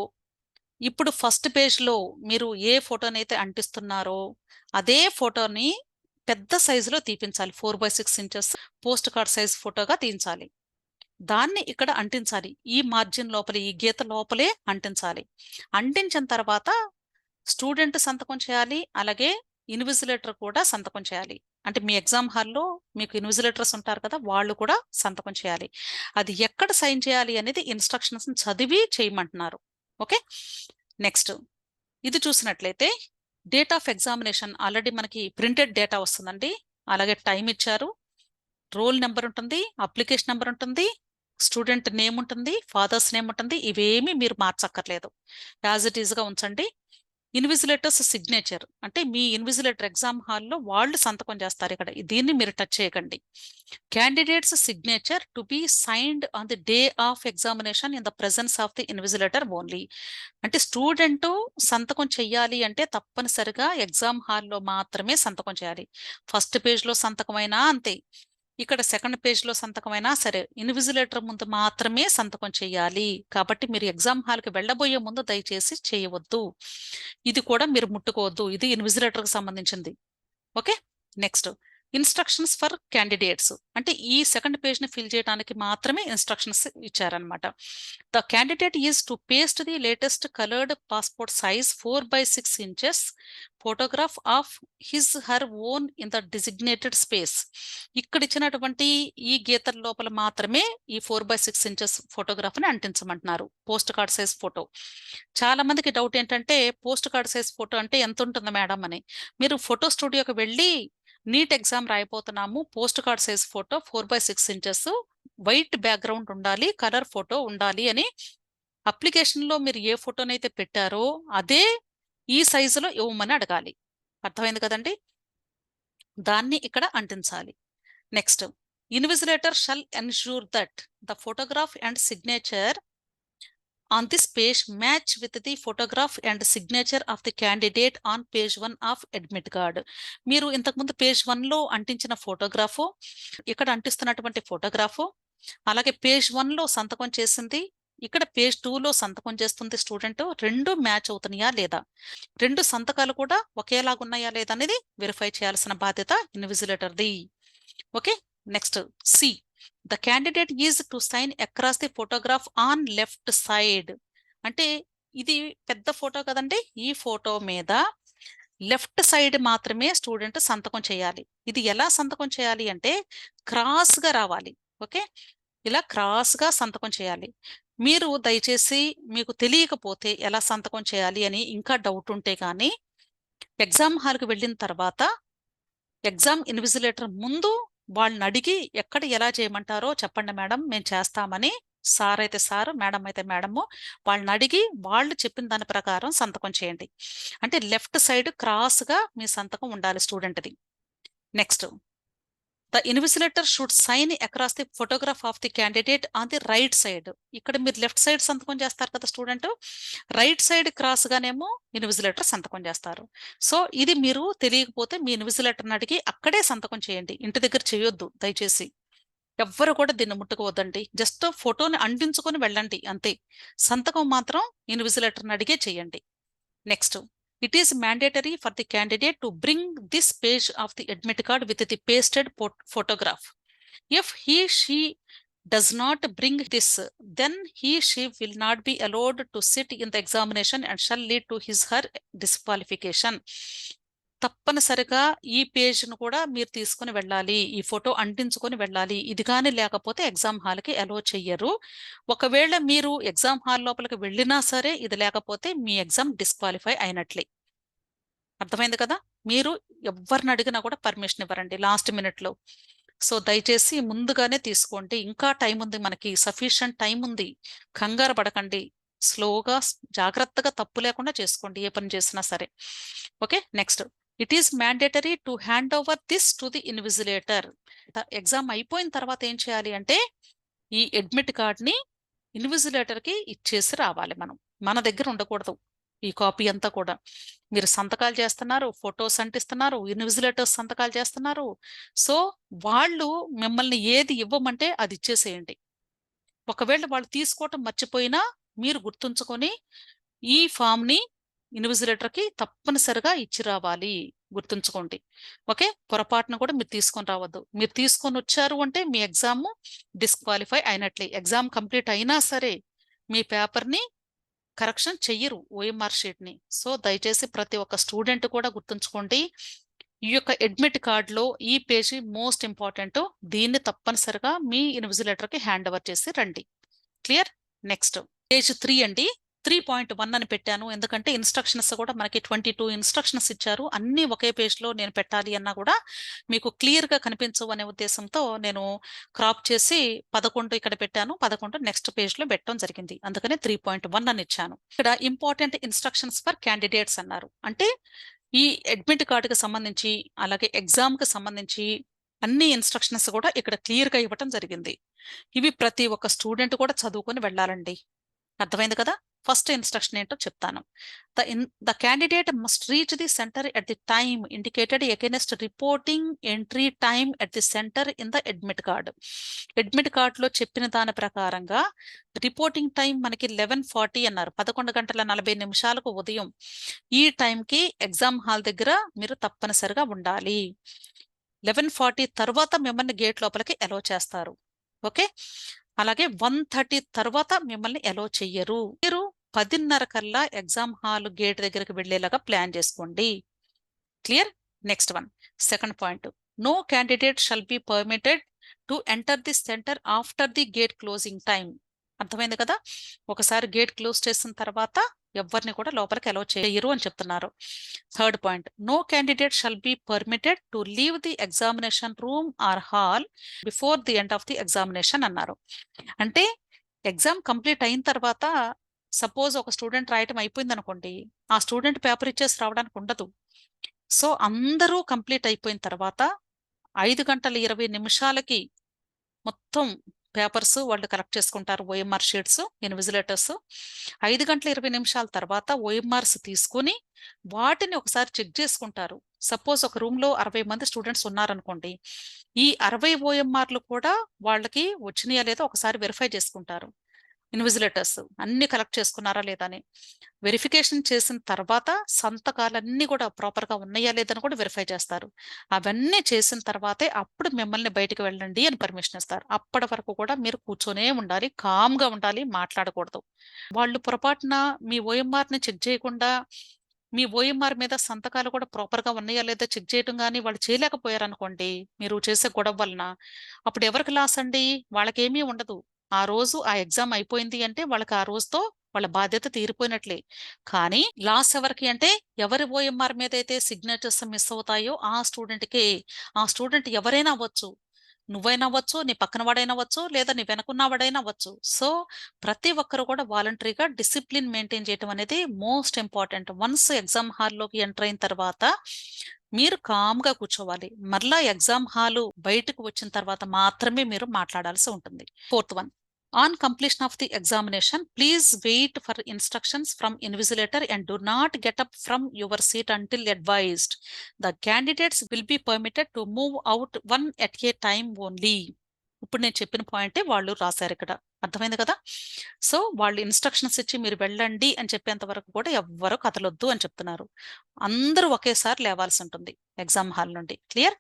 ఇప్పుడు ఫస్ట్ పేజ్లో మీరు ఏ ఫోటోనైతే అంటిస్తున్నారో అదే ఫోటోని పెద్ద సైజులో తీపించాలి. 4/6 ఇంచెస్ పోస్ట్ కార్డ్ సైజ్ ఫోటోగా తీయించాలి. దాన్ని ఇక్కడ అంటించాలి. ఈ మార్జిన్ లోపలే, ఈ గీత లోపలే అంటించాలి. అంటించిన తర్వాత స్టూడెంట్ సంతకం చేయాలి, అలాగే ఇన్విజిలేటర్ కూడా సంతకం చేయాలి. అంటే మీ ఎగ్జామ్ హాల్లో మీకు ఇన్విజిలేటర్స్ ఉంటారు కదా, వాళ్ళు కూడా సంతకం చేయాలి. అది ఎక్కడ సైన్ చేయాలి అనేది ఇన్స్ట్రక్షన్స్ చదివి చేయమంటున్నారు. ఓకే. నెక్స్ట్ ఇది చూసినట్లయితే డేట్ ఆఫ్ ఎగ్జామినేషన్ ఆల్రెడీ మనకి ప్రింటెడ్ డేటా వస్తుందండి. అలాగే టైం ఇచ్చారు, రోల్ నెంబర్ ఉంటుంది, అప్లికేషన్ నెంబర్ ఉంటుంది, స్టూడెంట్ నేమ్ ఉంటుంది, ఫాదర్స్ నేమ్ ఉంటుంది. ఇవేమీ మీరు మార్చక్కర్లేదు, యాజ్ ఇట్ ఈస్గా ఉంచండి. ఇన్విజిలేటర్స్ సిగ్నేచర్ అంటే మీ ఇన్విజిలేటర్ ఎగ్జామ్ హాల్లో వాళ్ళు సంతకం చేస్తారు. ఇక్కడ దీన్ని మీరు టచ్ చేయకండి. Candidates signature to be signed on the day of examination in the presence of the invigilator only. అంటే స్టూడెంట్ సంతకం చెయ్యాలి అంటే తప్పనిసరిగా ఎగ్జామ్ హాల్లో మాత్రమే సంతకం చేయాలి. ఫస్ట్ పేజ్లో సంతకమైనా అంతే, ఇక్కడ సెకండ్ పేజ్లో సంతకమైనా సరే, ఇన్విజిలేటర్ ముందు మాత్రమే సంతకం చేయాలి. కాబట్టి మీరు ఎగ్జామ్ హాల్కి వెళ్ళబోయే ముందు దయచేసి చేయవద్దు, ఇది కూడా మీరు ముట్టుకోవద్దు. ఇది ఇన్విజిలేటర్కి సంబంధించింది. Okay. Next instructions for candidates అంటే ఈ సెకండ్ పేజ్ని ఫిల్ చేయడానికి మాత్రమే ఇన్స్ట్రక్షన్స్ ఇచ్చారనమాట. The candidate is to paste the latest coloured passport size 4/6 inches photograph of his her own in the designated space. ఇక్కడ ఇచ్చినటువంటి ఈ గీతల లోపల మాత్రమే ఈ 4/6 inches ఫోటోగ్రాఫ్ని అంటించమంటున్నారు, పోస్ట్ కార్డ్ సైజ్ ఫోటో. చాలా మందికి డౌట్ ఏంటంటే పోస్ట్ కార్డ్ సైజ్ ఫోటో అంటే ఎంత ఉంటుంది మేడం అని. మీరు ఫోటో స్టూడియోకి వెళ్ళి నీట్ ఎగ్జామ్ రాయిపోతున్నాము, post card size photo 4/6 inches white background ఉండాలి, కలర్ ఫోటో ఉండాలి అని అప్లికేషన్లో మీరు ఏ ఫోటోనైతే పెట్టారో అదే ఈ సైజులో ఇవ్వమని అడగాలి. అర్థమైంది కదండి. దాన్ని ఇక్కడ అంటించాలి. Next invigilator shall ensure that the photograph and signature on this page match with the photograph and signature of the candidate on page 1 of admit card. మీరు ఇంతకుముందు పేజ్ 1లో అంటించిన ఫోటోగ్రాఫు, ఇక్కడ అంటిస్తున్నటువంటి ఫోటోగ్రాఫు, అలాగే పేజ్ 1లో సంతకం చేసింది, ఇక్కడ పేజ్ 2లో సంతకం చేస్తుంది స్టూడెంట్, రెండు మ్యాచ్ అవుతున్నాయా లేదా, రెండు సంతకాలు కూడా ఒకేలాగున్నాయా లేదా అనేది వెరిఫై చేయాల్సిన బాధ్యత ఇన్విజిలేటర్ది. Okay. Next C the candidate is to sign across the photograph on left side. అంటే ఇది పెద్ద ఫోటో కదండి, ఈ ఫోటో మీద లెఫ్ట్ సైడ్ మాత్రమే స్టూడెంట్ సంతకం చేయాలి. ఇది ఎలా సంతకం చేయాలి అంటే క్రాస్గా రావాలి. ఓకే, ఇలా క్రాస్గా సంతకం చేయాలి. మీరు దయచేసి మీకు తెలియకపోతే ఎలా సంతకం చేయాలి అని ఇంకా డౌట్ ఉంటే కానీ ఎగ్జామ్ హాల్కి వెళ్ళిన తర్వాత ఎగ్జామ్ ఇన్విజిలేటర్ ముందు వాళ్ళని అడిగి ఎక్కడ ఎలా చేయమంటారో చెప్పండి మేడం, మేము చేస్తామని, సార్ అయితే సార్, మేడం అయితే మేడము, వాళ్ళని అడిగి వాళ్ళు చెప్పిన దాని ప్రకారం సంతకం చేయండి. అంటే లెఫ్ట్ సైడ్ క్రాస్గా మీ సంతకం ఉండాలి స్టూడెంట్ది. Next the invigilator should sign across the photograph of the candidate on the right side. ఇక్కడ మీరు లెఫ్ట్ సైడ్ సంతకం చేస్తారు కదా స్టూడెంట్, రైట్ సైడ్ క్రాస్గానేమో ఇన్విజిలేటర్ సంతకం చేస్తారు. సో ఇది మీరు తెలియకపోతే మీ ఇన్విజిలేటర్ని అడిగి అక్కడే సంతకం చేయండి, ఇంటి దగ్గర చేయొద్దు దయచేసి. ఎవ్వరు కూడా దీన్ని ముట్టుకోవద్దండి, జస్ట్ ఫోటోని అంటించుకొని వెళ్ళండి అంతే. సంతకం మాత్రం ఇన్విజిలేటర్ని అడిగే చేయండి. Next it is mandatory for the candidate to bring this page of the admit card with the pasted photograph. If she does not bring this, then she will not be allowed to sit in the examination and shall lead to his her disqualification. తప్పనిసరిగా ఈ పేజ్ను కూడా మీరు తీసుకుని వెళ్ళాలి, ఈ photo అంటించుకొని వెళ్ళాలి. ఇది కానీ లేకపోతే ఎగ్జామ్ హాల్కి అలో చెయ్యరు. ఒకవేళ మీరు ఎగ్జామ్ హాల్ లోపలికి వెళ్ళినా సరే ఇది లేకపోతే మీ ఎగ్జామ్ డిస్క్వాలిఫై అయినట్లే. అర్థమైంది కదా? మీరు ఎవరిని అడిగినా కూడా పర్మిషన్ ఇవ్వరండి లాస్ట్ మినిట్లో. సో దయచేసి ముందుగానే తీసుకోండి. ఇంకా టైం ఉంది, మనకి సఫిషియంట్ టైం ఉంది. కంగారు పడకండి. స్లోగా జాగ్రత్తగా తప్పు లేకుండా చేసుకోండి ఏ పని చేసినా సరే. Okay, next. It is mandatory to hand over this to the invigilator. Exam అయిపోయిన తర్వాత ఏం చేయాలి అంటే ఈ అడ్మిట్ కార్డ్ని ఇన్విజిలేటర్కి ఇచ్చేసి రావాలి. మన దగ్గర ఉండకూడదు ఈ కాపీ అంతా కూడా. మీరు సంతకాలు చేస్తున్నారు, ఫొటోస్ అంటిస్తున్నారు, ఇన్విజిలేటర్స్ సంతకాలు చేస్తున్నారు. సో వాళ్ళు మిమ్మల్ని ఏది ఇవ్వమంటే అది ఇచ్చేసేయండి. ఒకవేళ వాళ్ళు తీసుకోవటం మర్చిపోయినా మీరు గుర్తుంచుకొని ఈ ఫామ్ని ఇన్విజిలేటర్కి తప్పనిసరిగా ఇచ్చి రావాలి. గుర్తుంచుకోండి. ఓకే, పొరపాటును కూడా మీరు తీసుకొని రావద్దు. మీరు తీసుకొని వచ్చారు అంటే మీ ఎగ్జామ్ డిస్క్వాలిఫై అయినట్లే. ఎగ్జామ్ కంప్లీట్ అయినా సరే మీ పేపర్ని కరెక్షన్ చెయ్యరు, ఓఎంఆర్ షీట్ని. సో దయచేసి ప్రతి ఒక్క స్టూడెంట్ కూడా గుర్తుంచుకోండి. ఈ యొక్క అడ్మిట్ కార్డులో ఈ పేజీ మోస్ట్ ఇంపార్టెంట్. దీన్ని తప్పనిసరిగా మీ ఇన్విజిలేటర్కి హ్యాండ్ ఓవర్ చేసి రండి. క్లియర్? నెక్స్ట్ పేజ్ 3 అండి. 3.1 అని పెట్టాను ఎందుకంటే ఇన్స్ట్రక్షన్స్ కూడా మనకి 22 ఇన్స్ట్రక్షన్స్ ఇచ్చారు. అన్ని ఒకే పేజ్లో నేను పెట్టాలి అన్నా కూడా మీకు క్లియర్గా కనిపించవు అనే ఉద్దేశంతో నేను క్రాప్ చేసి 11 ఇక్కడ పెట్టాను, 11 నెక్స్ట్ పేజ్లో పెట్టడం జరిగింది. అందుకనే 3.1 అని ఇచ్చాను. ఇక్కడ ఇంపార్టెంట్ ఇన్స్ట్రక్షన్స్ ఫర్ క్యాండిడేట్స్ అన్నారు. అంటే ఈ అడ్మిట్ కార్డుకి సంబంధించి అలాగే ఎగ్జామ్కి సంబంధించి అన్ని ఇన్స్ట్రక్షన్స్ కూడా ఇక్కడ క్లియర్గా ఇవ్వటం జరిగింది. ఇవి ప్రతి ఒక్క స్టూడెంట్ కూడా చదువుకొని వెళ్ళాలండి. అర్థమైంది కదా? ఫస్ట్ ఇన్స్ట్రక్షన్ ఏంటో చెప్తాను. The candidate must reach the centre at the time indicated against reporting entry time at the centre in the admit card. Admit కార్డులో చెప్పిన దాని ప్రకారంగా రిపోర్టింగ్ టైం మనకి 11:40 అన్నారు, 11:40 ఉదయం. ఈ టైంకి ఎగ్జామ్ హాల్ దగ్గర మీరు తప్పనిసరిగా ఉండాలి. 11:40 తర్వాత మిమ్మల్ని గేట్ లోపలికి అలో చేస్తారు. ఓకే, అలాగే 1:30 తర్వాత మిమ్మల్ని అలో చెయ్యరు. మీరు 10:30 కల్లా ఎగ్జామ్ హాల్ గేట్ దగ్గరికి వెళ్ళేలాగా ప్లాన్ చేసుకోండి. Clear? Next one, second point. No candidate shall be permitted to enter the centre after the gate closing time. అర్థమైంది కదా? ఒకసారి గేట్ క్లోజ్ చేసిన తర్వాత ఎవరిని కూడా లోపలికి అలో చేయరు అని చెప్తున్నారు. Third point, no candidate shall be permitted to leave the examination room or hall before the end of the examination అన్నారు. అంటే ఎగ్జామ్ కంప్లీట్ అయిన తర్వాత సపోజ్ ఒక స్టూడెంట్ రాయటం అయిపోయింది అనుకోండి, ఆ స్టూడెంట్ పేపర్ ఇచ్చేసి రావడానికి ఉండదు. సో అందరూ కంప్లీట్ అయిపోయిన తర్వాత 5:20 మొత్తం పేపర్స్ వాళ్ళు కలెక్ట్ చేసుకుంటారు, ఓఎంఆర్ షీట్స్ ఇన్విజిలేటర్స్. 5:20 తర్వాత ఓఎంఆర్స్ తీసుకుని వాటిని ఒకసారి చెక్ చేసుకుంటారు. సపోజ్ ఒక రూమ్ లో 60 మంది స్టూడెంట్స్ ఉన్నారనుకోండి, ఈ 60 ఓఎంఆర్లు కూడా వాళ్ళకి వచ్చినాయా లేదా ఒకసారి వెరిఫై చేసుకుంటారు. ఇన్విజిలేటర్స్ అన్ని కలెక్ట్ చేసుకున్నారా లేదా అని వెరిఫికేషన్ చేసిన తర్వాత సంతకాలన్నీ కూడా ప్రాపర్గా ఉన్నాయా లేదని కూడా వెరిఫై చేస్తారు. అవన్నీ చేసిన తర్వాతే అప్పుడు మిమ్మల్ని బయటకు వెళ్ళండి అని పర్మిషన్ ఇస్తారు. అప్పటి వరకు కూడా మీరు కూర్చొనే ఉండాలి, కామ్గా ఉండాలి, మాట్లాడకూడదు. వాళ్ళు పొరపాటున మీ ఓఎంఆర్ని చెక్ చేయకుండా మీ ఓఎంఆర్ మీద సంతకాలు కూడా ప్రాపర్గా ఉన్నాయా లేదా చెక్ చేయడం కానీ వాళ్ళు చేయలేకపోయారనుకోండి మీరు చేసే గొడవ వలన, అప్పుడు ఎవరికి లాస్ అండి? వాళ్ళకేమీ ఉండదు. ఆ రోజు ఆ ఎగ్జామ్ అయిపోయింది అంటే వాళ్ళకి ఆ రోజుతో వాళ్ళ బాధ్యత తీరిపోయినట్లే. కానీ లాస్ ఎవరికి అంటే ఎవరి ఓఎంఆర్ మీద అయితే సిగ్నేచర్స్ మిస్ అవుతాయో ఆ స్టూడెంట్కే. ఆ స్టూడెంట్ ఎవరైనా అవ్వచ్చు, నువ్వైనా అవ్వచ్చు, నీ పక్కన వాడైనా అవ్వచ్చు, లేదా నీ వెనకున్న వాడైనా అవ్వచ్చు. సో ప్రతి ఒక్కరు కూడా వాలంటరీగా డిసిప్లిన్ మెయింటైన్ చేయడం అనేది మోస్ట్ ఇంపార్టెంట్. వన్స్ ఎగ్జామ్ హాల్లోకి ఎంటర్ అయిన తర్వాత మీరు కామ్గా కూర్చోవాలి. మరలా ఎగ్జామ్ హాలు బయటకు వచ్చిన తర్వాత మాత్రమే మీరు మాట్లాడాల్సి ఉంటుంది. Fourth one, on completion of the examination, please wait for instructions from invigilator and do not get up from your seat until advised. The candidates will be permitted to move out one at a time only. ఇప్పుడు నేను చెప్పిన పాయింటే వాళ్ళు రాశారు ఇక్కడ. అర్థమైంది కదా? So వాళ్ళు ఇన్స్ట్రక్షన్స్ ఇచ్చి మీరు వెళ్ళండి అని చెప్పేంత వరకు కూడా ఎవ్వరూ కదలొద్దు అని చెప్తున్నారు. అందరూ ఒకేసారి లేవాల్సి ఉంటుంది ఎగ్జామ్ హాల్ నుండి. Clear?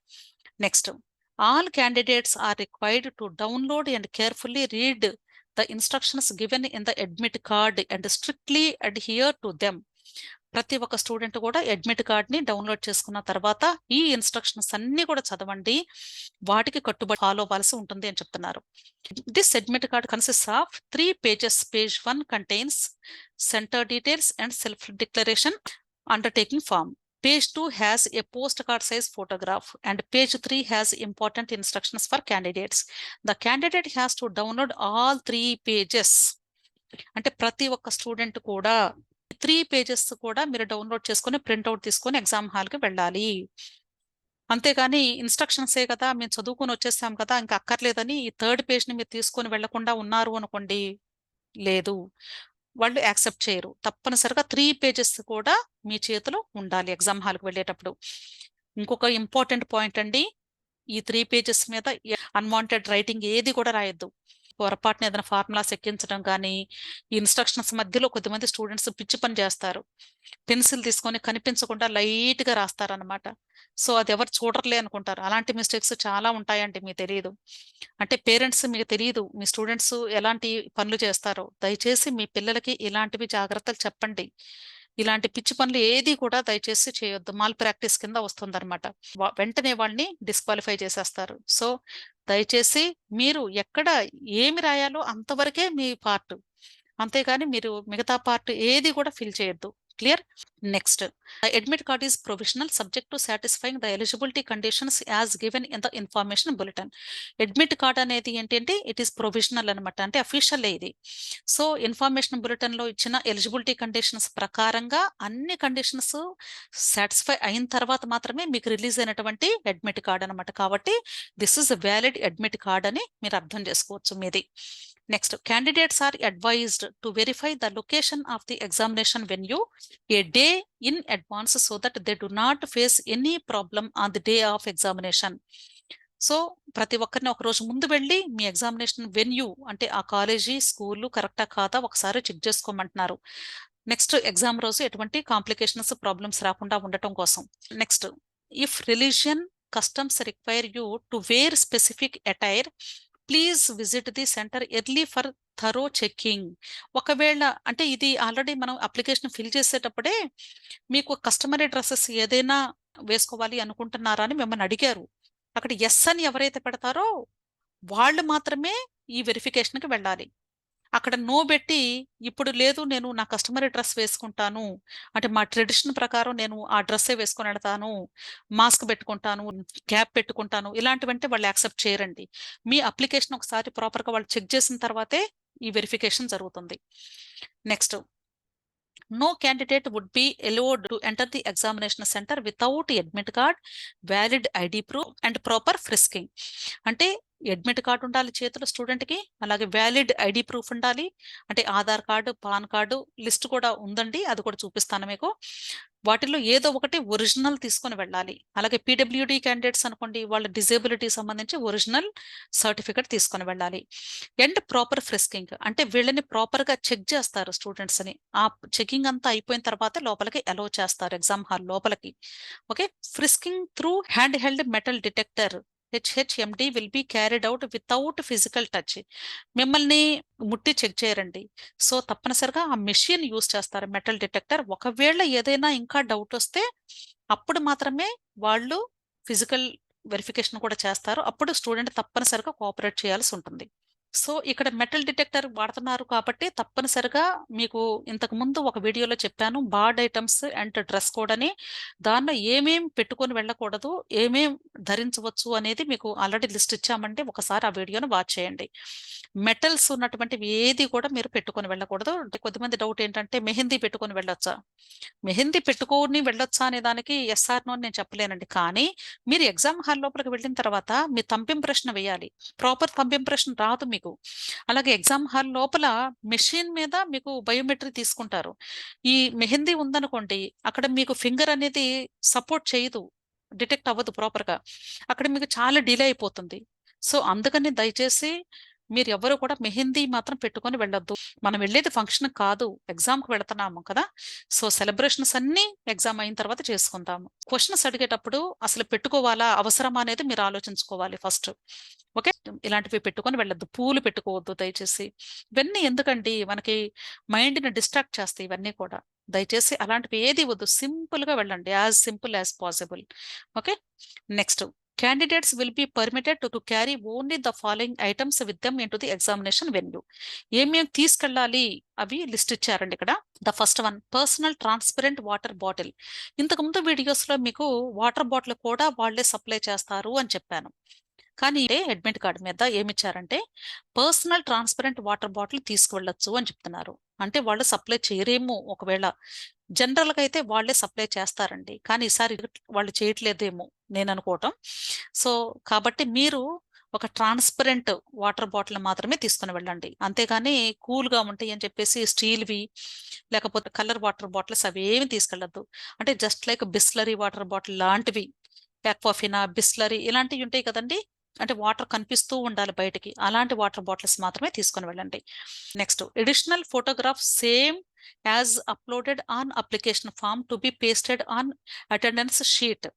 Next, all candidates are required to download and carefully read the instructions given in the admit card and strictly adhere to them. ప్రతి ఒక్క స్టూడెంట్ కూడా అడ్మిట్ కార్డ్ని డౌన్లోడ్ చేసుకున్న తర్వాత ఈ ఇన్స్ట్రక్షన్స్ అన్ని కూడా చదవండి, వాటికి కట్టుబడి ఫాలో అవ్వాల్సి ఉంటుంది అని చెప్తున్నారు. This admit card consist of 3 pages. Page 1 contains center details and self-declaration undertaking form. Page 2 has a postcard size photograph and page 3 has important instructions for candidates. The candidate has to download all 3 pages. అంటే ప్రతి ఒక్క student కూడా 3 pages కూడా మీరు download చేసుకొని printout తీసుకొని exam హాల్కి వెళ్ళాలి. అంతేగాని ఇన్స్ట్రక్షన్సే కదా మేము చదువుకొని వచ్చేసాం కదా ఇంకా అక్కర్లేదని ఈ 3rd పేజ్ని మీరు తీసుకొని వెళ్లకుండా ఉన్నారు అనుకోండి, లేదు, వాళ్ళు యాక్సెప్ట్ చేయరు. తప్పనిసరిగా 3 pages కూడా మీ చేతిలో ఉండాలి ఎగ్జామ్ హాల్కి వెళ్ళేటప్పుడు. ఇంకొక ఇంపార్టెంట్ పాయింట్ అండి, ఈ 3 pages మీద అన్వాంటెడ్ రైటింగ్ ఏది కూడా రాయొద్దు. పొరపాటున ఏదైనా ఫార్ములాస్ ఎక్కించడం కానీ, ఈ ఇన్స్ట్రక్షన్స్ మధ్యలో కొద్దిమంది స్టూడెంట్స్ పిచ్చి పని చేస్తారు, పెన్సిల్ తీసుకొని కనిపించకుండా లైట్గా రాస్తారనమాట. సో అది ఎవరు చూడర్లే అనుకుంటారు. అలాంటి మిస్టేక్స్ చాలా ఉంటాయండి, మీకు తెలియదు. అంటే పేరెంట్స్ మీకు తెలియదు మీ స్టూడెంట్స్ ఎలాంటి పనులు చేస్తారో. దయచేసి మీ పిల్లలకి ఇలాంటివి జాగ్రత్తలు చెప్పండి. ఇలాంటి పిచ్చి పనులు ఏది కూడా దయచేసి చేయొద్దు, మాల్ ప్రాక్టీస్ కింద వస్తుందన్నమాట. వెంటనే వాళ్ళని డిస్క్వాలిఫై చేసేస్తారు. సో దయచేసి మీరు ఎక్కడ ఏమి రాయాలో అంతవరకే మీ పార్ట్, అంతేగాని మీరు మిగతా పార్ట్ ఏది కూడా ఫిల్ చేయొద్దు. Clear? Next, admit card is provisional subject to satisfying the eligibility conditions as given in the information bulletin. admit card అనేది ఏంటంటే ఇట్ ఈస్ ప్రొవిజనల్ అనమాట, అంటే అఫీషియల్ ఇది. సో ఇన్ఫర్మేషన్ బులెటిన్ లో ఇచ్చిన ఎలిజిబిలిటీ కండిషన్స్ ప్రకారంగా అన్ని కండిషన్స్ సాటిస్ఫై అయిన తర్వాత మాత్రమే మీకు రిలీజ్ అయినటువంటి అడ్మిట్ కార్డ్ అనమాట. కాబట్టి this is valid admit card అని మీరు అర్థం చేసుకోవచ్చు మీది. Next, candidates are advised to verify the location of the examination venue a day in advance so that they do not face any problem on the day of examination. So ప్రతి ఒక్కరిని ఒక రోజు ముందు వెళ్ళి మీ ఎగ్జామినేషన్ వెన్యూ అంటే ఆ college school కరెక్టా కాదా ఒకసారి చెక్ చేసుకోమంటున్నారు. నెక్స్ట్ ఎగ్జామ్ రోజు ఎటువంటి కాంప్లికేషన్స్ ప్రాబ్లమ్స్ రాకుండా ఉండటం కోసం. Next, if religion customs require you to wear specific attire, please visit the centre early for thorough checking. ఒకవేళ అంటే ఇది ఆల్రెడీ మనం అప్లికేషన్ ఫిల్ చేసేటప్పుడే మీకు కస్టమరీ డ్రెస్సెస్ ఏదైనా వేసుకోవాలి అనుకుంటున్నారా అని మిమ్మల్ని అడిగారు. అక్కడ ఎస్ అని ఎవరైతే పెడతారో వాళ్ళు మాత్రమే ఈ వెరిఫికేషన్కి వెళ్ళాలి. అక్కడ నో పెట్టి ఇప్పుడు లేదు నేను నా కస్టమరీ డ్రెస్ వేసుకుంటాను అంటే మా ట్రెడిషన్ ప్రకారం నేను ఆ డ్రెస్సే వేసుకొని వెళ్తాను, మాస్క్ పెట్టుకుంటాను, క్యాప్ పెట్టుకుంటాను, ఇలాంటివంటే వాళ్ళు యాక్సెప్ట్ చేయరండి. మీ అప్లికేషన్ ఒకసారి ప్రాపర్గా వాళ్ళు చెక్ చేసిన తర్వాతే ఈ వెరిఫికేషన్ జరుగుతుంది. Next, no candidate would be allowed to enter the examination center without admit card, valid ID proof and proper frisking. అంటే అడ్మిట్ కార్డు ఉండాలి చేతిలో స్టూడెంట్కి, అలాగే వ్యాలిడ్ ఐడి ప్రూఫ్ ఉండాలి, అంటే Aadhaar card, pan card list కూడా ఉందండి, అది కూడా చూపిస్తాను మీకు. వాటిల్లో ఏదో ఒకటి ఒరిజినల్ తీసుకొని వెళ్ళాలి. అలాగే పీడబ్ల్యూడి క్యాండిడేట్స్ అనుకోండి, వాళ్ళ డిజేబిలిటీ సంబంధించి ఒరిజినల్ సర్టిఫికెట్ తీసుకొని వెళ్ళాలి. అండ్ ప్రాపర్ ఫ్రిస్కింగ్ అంటే వీళ్ళని ప్రాపర్గా చెక్ చేస్తారు స్టూడెంట్స్ని. ఆ చెకింగ్ అంతా అయిపోయిన తర్వాతే లోపలికి అలౌ చేస్తారు ఎగ్జామ్ హాల్ లోపలికి. Okay, frisking through hand held metal detector HHMD will be carried out without physical touch. మిమ్మల్ని ముట్టి చెక్ చేయరండి. సో తప్పనిసరిగా ఆ మెషిన్ యూస్ చేస్తారు, మెటల్ డిటెక్టర్. ఒకవేళ ఏదైనా ఇంకా డౌట్ వస్తే అప్పుడు మాత్రమే వాళ్ళు ఫిజికల్ వెరిఫికేషన్ కూడా చేస్తారు. అప్పుడు స్టూడెంట్ తప్పనిసరిగా కోఆపరేట్ చేయాల్సి ఉంటుంది. సో ఇక్కడ మెటల్ డిటెక్టర్ వాడుతున్నారు కాబట్టి తప్పనిసరిగా మీకు ఇంతకు ముందు ఒక వీడియోలో చెప్పాను board items and dress code అని. దానిలో ఏమేం పెట్టుకొని వెళ్ళకూడదు, ఏమేం ధరించవచ్చు అనేది మీకు ఆల్రెడీ లిస్ట్ ఇచ్చామండి, ఒకసారి ఆ వీడియోను వాచ్ చేయండి. మెటల్స్ ఉన్నటువంటివి ఏది కూడా మీరు పెట్టుకొని వెళ్ళకూడదు. కొద్దిమంది డౌట్ ఏంటంటే మెహందీ పెట్టుకొని వెళ్ళొచ్చా? మెహందీ పెట్టుకొని వెళ్ళొచ్చా అనే దానికి ఎస్ఆర్ నో అని నేను చెప్పలేనండి. కానీ మీరు ఎగ్జామ్ హాల్ లోపలికి వెళ్ళిన తర్వాత మీ థంబ్ ఇంప్రెషన్ వేయాలి. ప్రాపర్ థంబ్ ఇంప్రెషన్ రాదు మీకు. అలాగే ఎగ్జామ్ హాల్ లోపల మెషిన్ మీద మీకు బయోమెట్రీ తీసుకుంటారు. ఈ మెహందీ ఉందనుకోండి, అక్కడ మీకు ఫింగర్ అనేది సపోర్ట్ చేయదు, డిటెక్ట్ అవ్వదు ప్రాపర్గా, అక్కడ మీకు చాలా డిలే అయిపోతుంది. సో అందుకని దయచేసి మీరు ఎవరు కూడా మెహందీ మాత్రం పెట్టుకొని వెళ్ళొద్దు. మనం వెళ్ళేది ఫంక్షన్ కాదు, ఎగ్జామ్కి వెళుతున్నాము కదా. సో సెలబ్రేషన్స్ అన్ని ఎగ్జామ్ అయిన తర్వాత చేసుకుందాము. క్వశ్చన్స్ అడిగేటప్పుడు అసలు పెట్టుకోవాలా అవసరమా అనేది మీరు ఆలోచించుకోవాలి ఫస్ట్. ఓకే, ఇలాంటివి పెట్టుకొని వెళ్ళొద్దు, పూలు పెట్టుకోవద్దు దయచేసి. ఇవన్నీ ఎందుకండి, మనకి మైండ్ని డిస్ట్రాక్ట్ చేస్తాయి ఇవన్నీ కూడా. దయచేసి అలాంటివి ఏది వద్దు, సింపుల్ గా వెళ్ళండి, as simple as possible. Okay. Next, candidates will be permitted to carry only the following items with them into the examination venue. ఏమేమి తీసుకెళ్ళాలి అవి లిస్ట్ ఇచ్చారండి ఇక్కడ. The first one, personal transparent water bottle. ఇంతకుముందు videos లో మీకు water bottle కూడా వాళ్ళే సప్లై చేస్తారు అని చెప్పాను. కానీ అడ్మిట్ కార్డు మీద ఏమిచ్చారంటే పర్సనల్ ట్రాన్స్పరెంట్ వాటర్ బాటిల్ తీసుకువెళ్ళొచ్చు అని చెప్తున్నారు. అంటే వాళ్ళు సప్లై చేయరేమో, ఒకవేళ జనరల్ గా అయితే వాళ్ళే సప్లై చేస్తారండి, కానీ ఈసారి వాళ్ళు చేయట్లేదేమో నేను అనుకోవటం. సో కాబట్టి మీరు ఒక ట్రాన్స్పరెంట్ వాటర్ బాటిల్ మాత్రమే తీసుకుని వెళ్ళండి, అంతేగాని కూల్ గా ఉంటాయి అని చెప్పేసి స్టీల్వి లేకపోతే కలర్ వాటర్ బాటిల్స్ అవి ఏమి తీసుకెళ్ళద్దు. అంటే just like Bisleri water bottle లాంటివి, యాక్వాఫినా, బిస్లరీ ఇలాంటివి ఉంటాయి కదండి, అంటే వాటర్ కనిపిస్తూ ఉండాలి బయటికి, అలాంటి వాటర్ బాటిల్స్ మాత్రమే తీసుకొని వెళ్ళండి. Next, additional photograph same as uploaded on application form to be pasted on attendance sheet.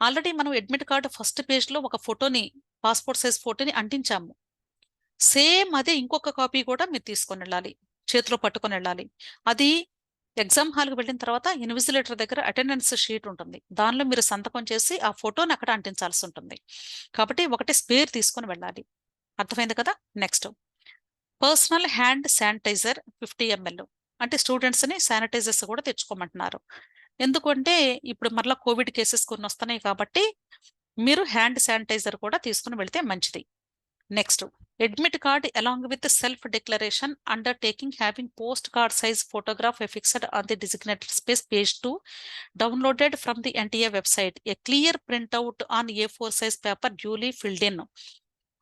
Already మనం అడ్మిట్ కార్డు ఫస్ట్ పేజ్ లో ఒక ఫోటోని, పాస్పోర్ట్ సైజ్ ఫోటోని అంటించాము. సేమ్ అదే ఇంకొక కాపీ కూడా మీరు తీసుకొని వెళ్ళాలి, చేతిలో పట్టుకొని వెళ్ళాలి. అది ఎగ్జామ్ హాల్కి వెళ్ళిన తర్వాత ఇన్విజిలేటర్ దగ్గర అటెండెన్స్ షీట్ ఉంటుంది, దానిలో మీరు సంతకం చేసి ఆ ఫోటోని అక్కడ అంటించాల్సి ఉంటుంది. కాబట్టి ఒకటి స్పేర్ తీసుకొని వెళ్ళాలి. అర్థమైంది కదా. Next, personal hand sanitiser 50 ml. అంటే స్టూడెంట్స్ ని శానిటైజర్స్ కూడా తెచ్చుకోమంటున్నారు. ఎందుకంటే ఇప్పుడు మరలా కోవిడ్ కేసెస్ కొన్ని వస్తున్నాయి కాబట్టి మీరు హ్యాండ్ శానిటైజర్ కూడా తీసుకుని వెళ్తే మంచిది. Next, admit card along with self declaration undertaking having post card size photograph fixed on the designated space page 2 downloaded from the NTA website, A clear printout on A4 size paper duly filled in.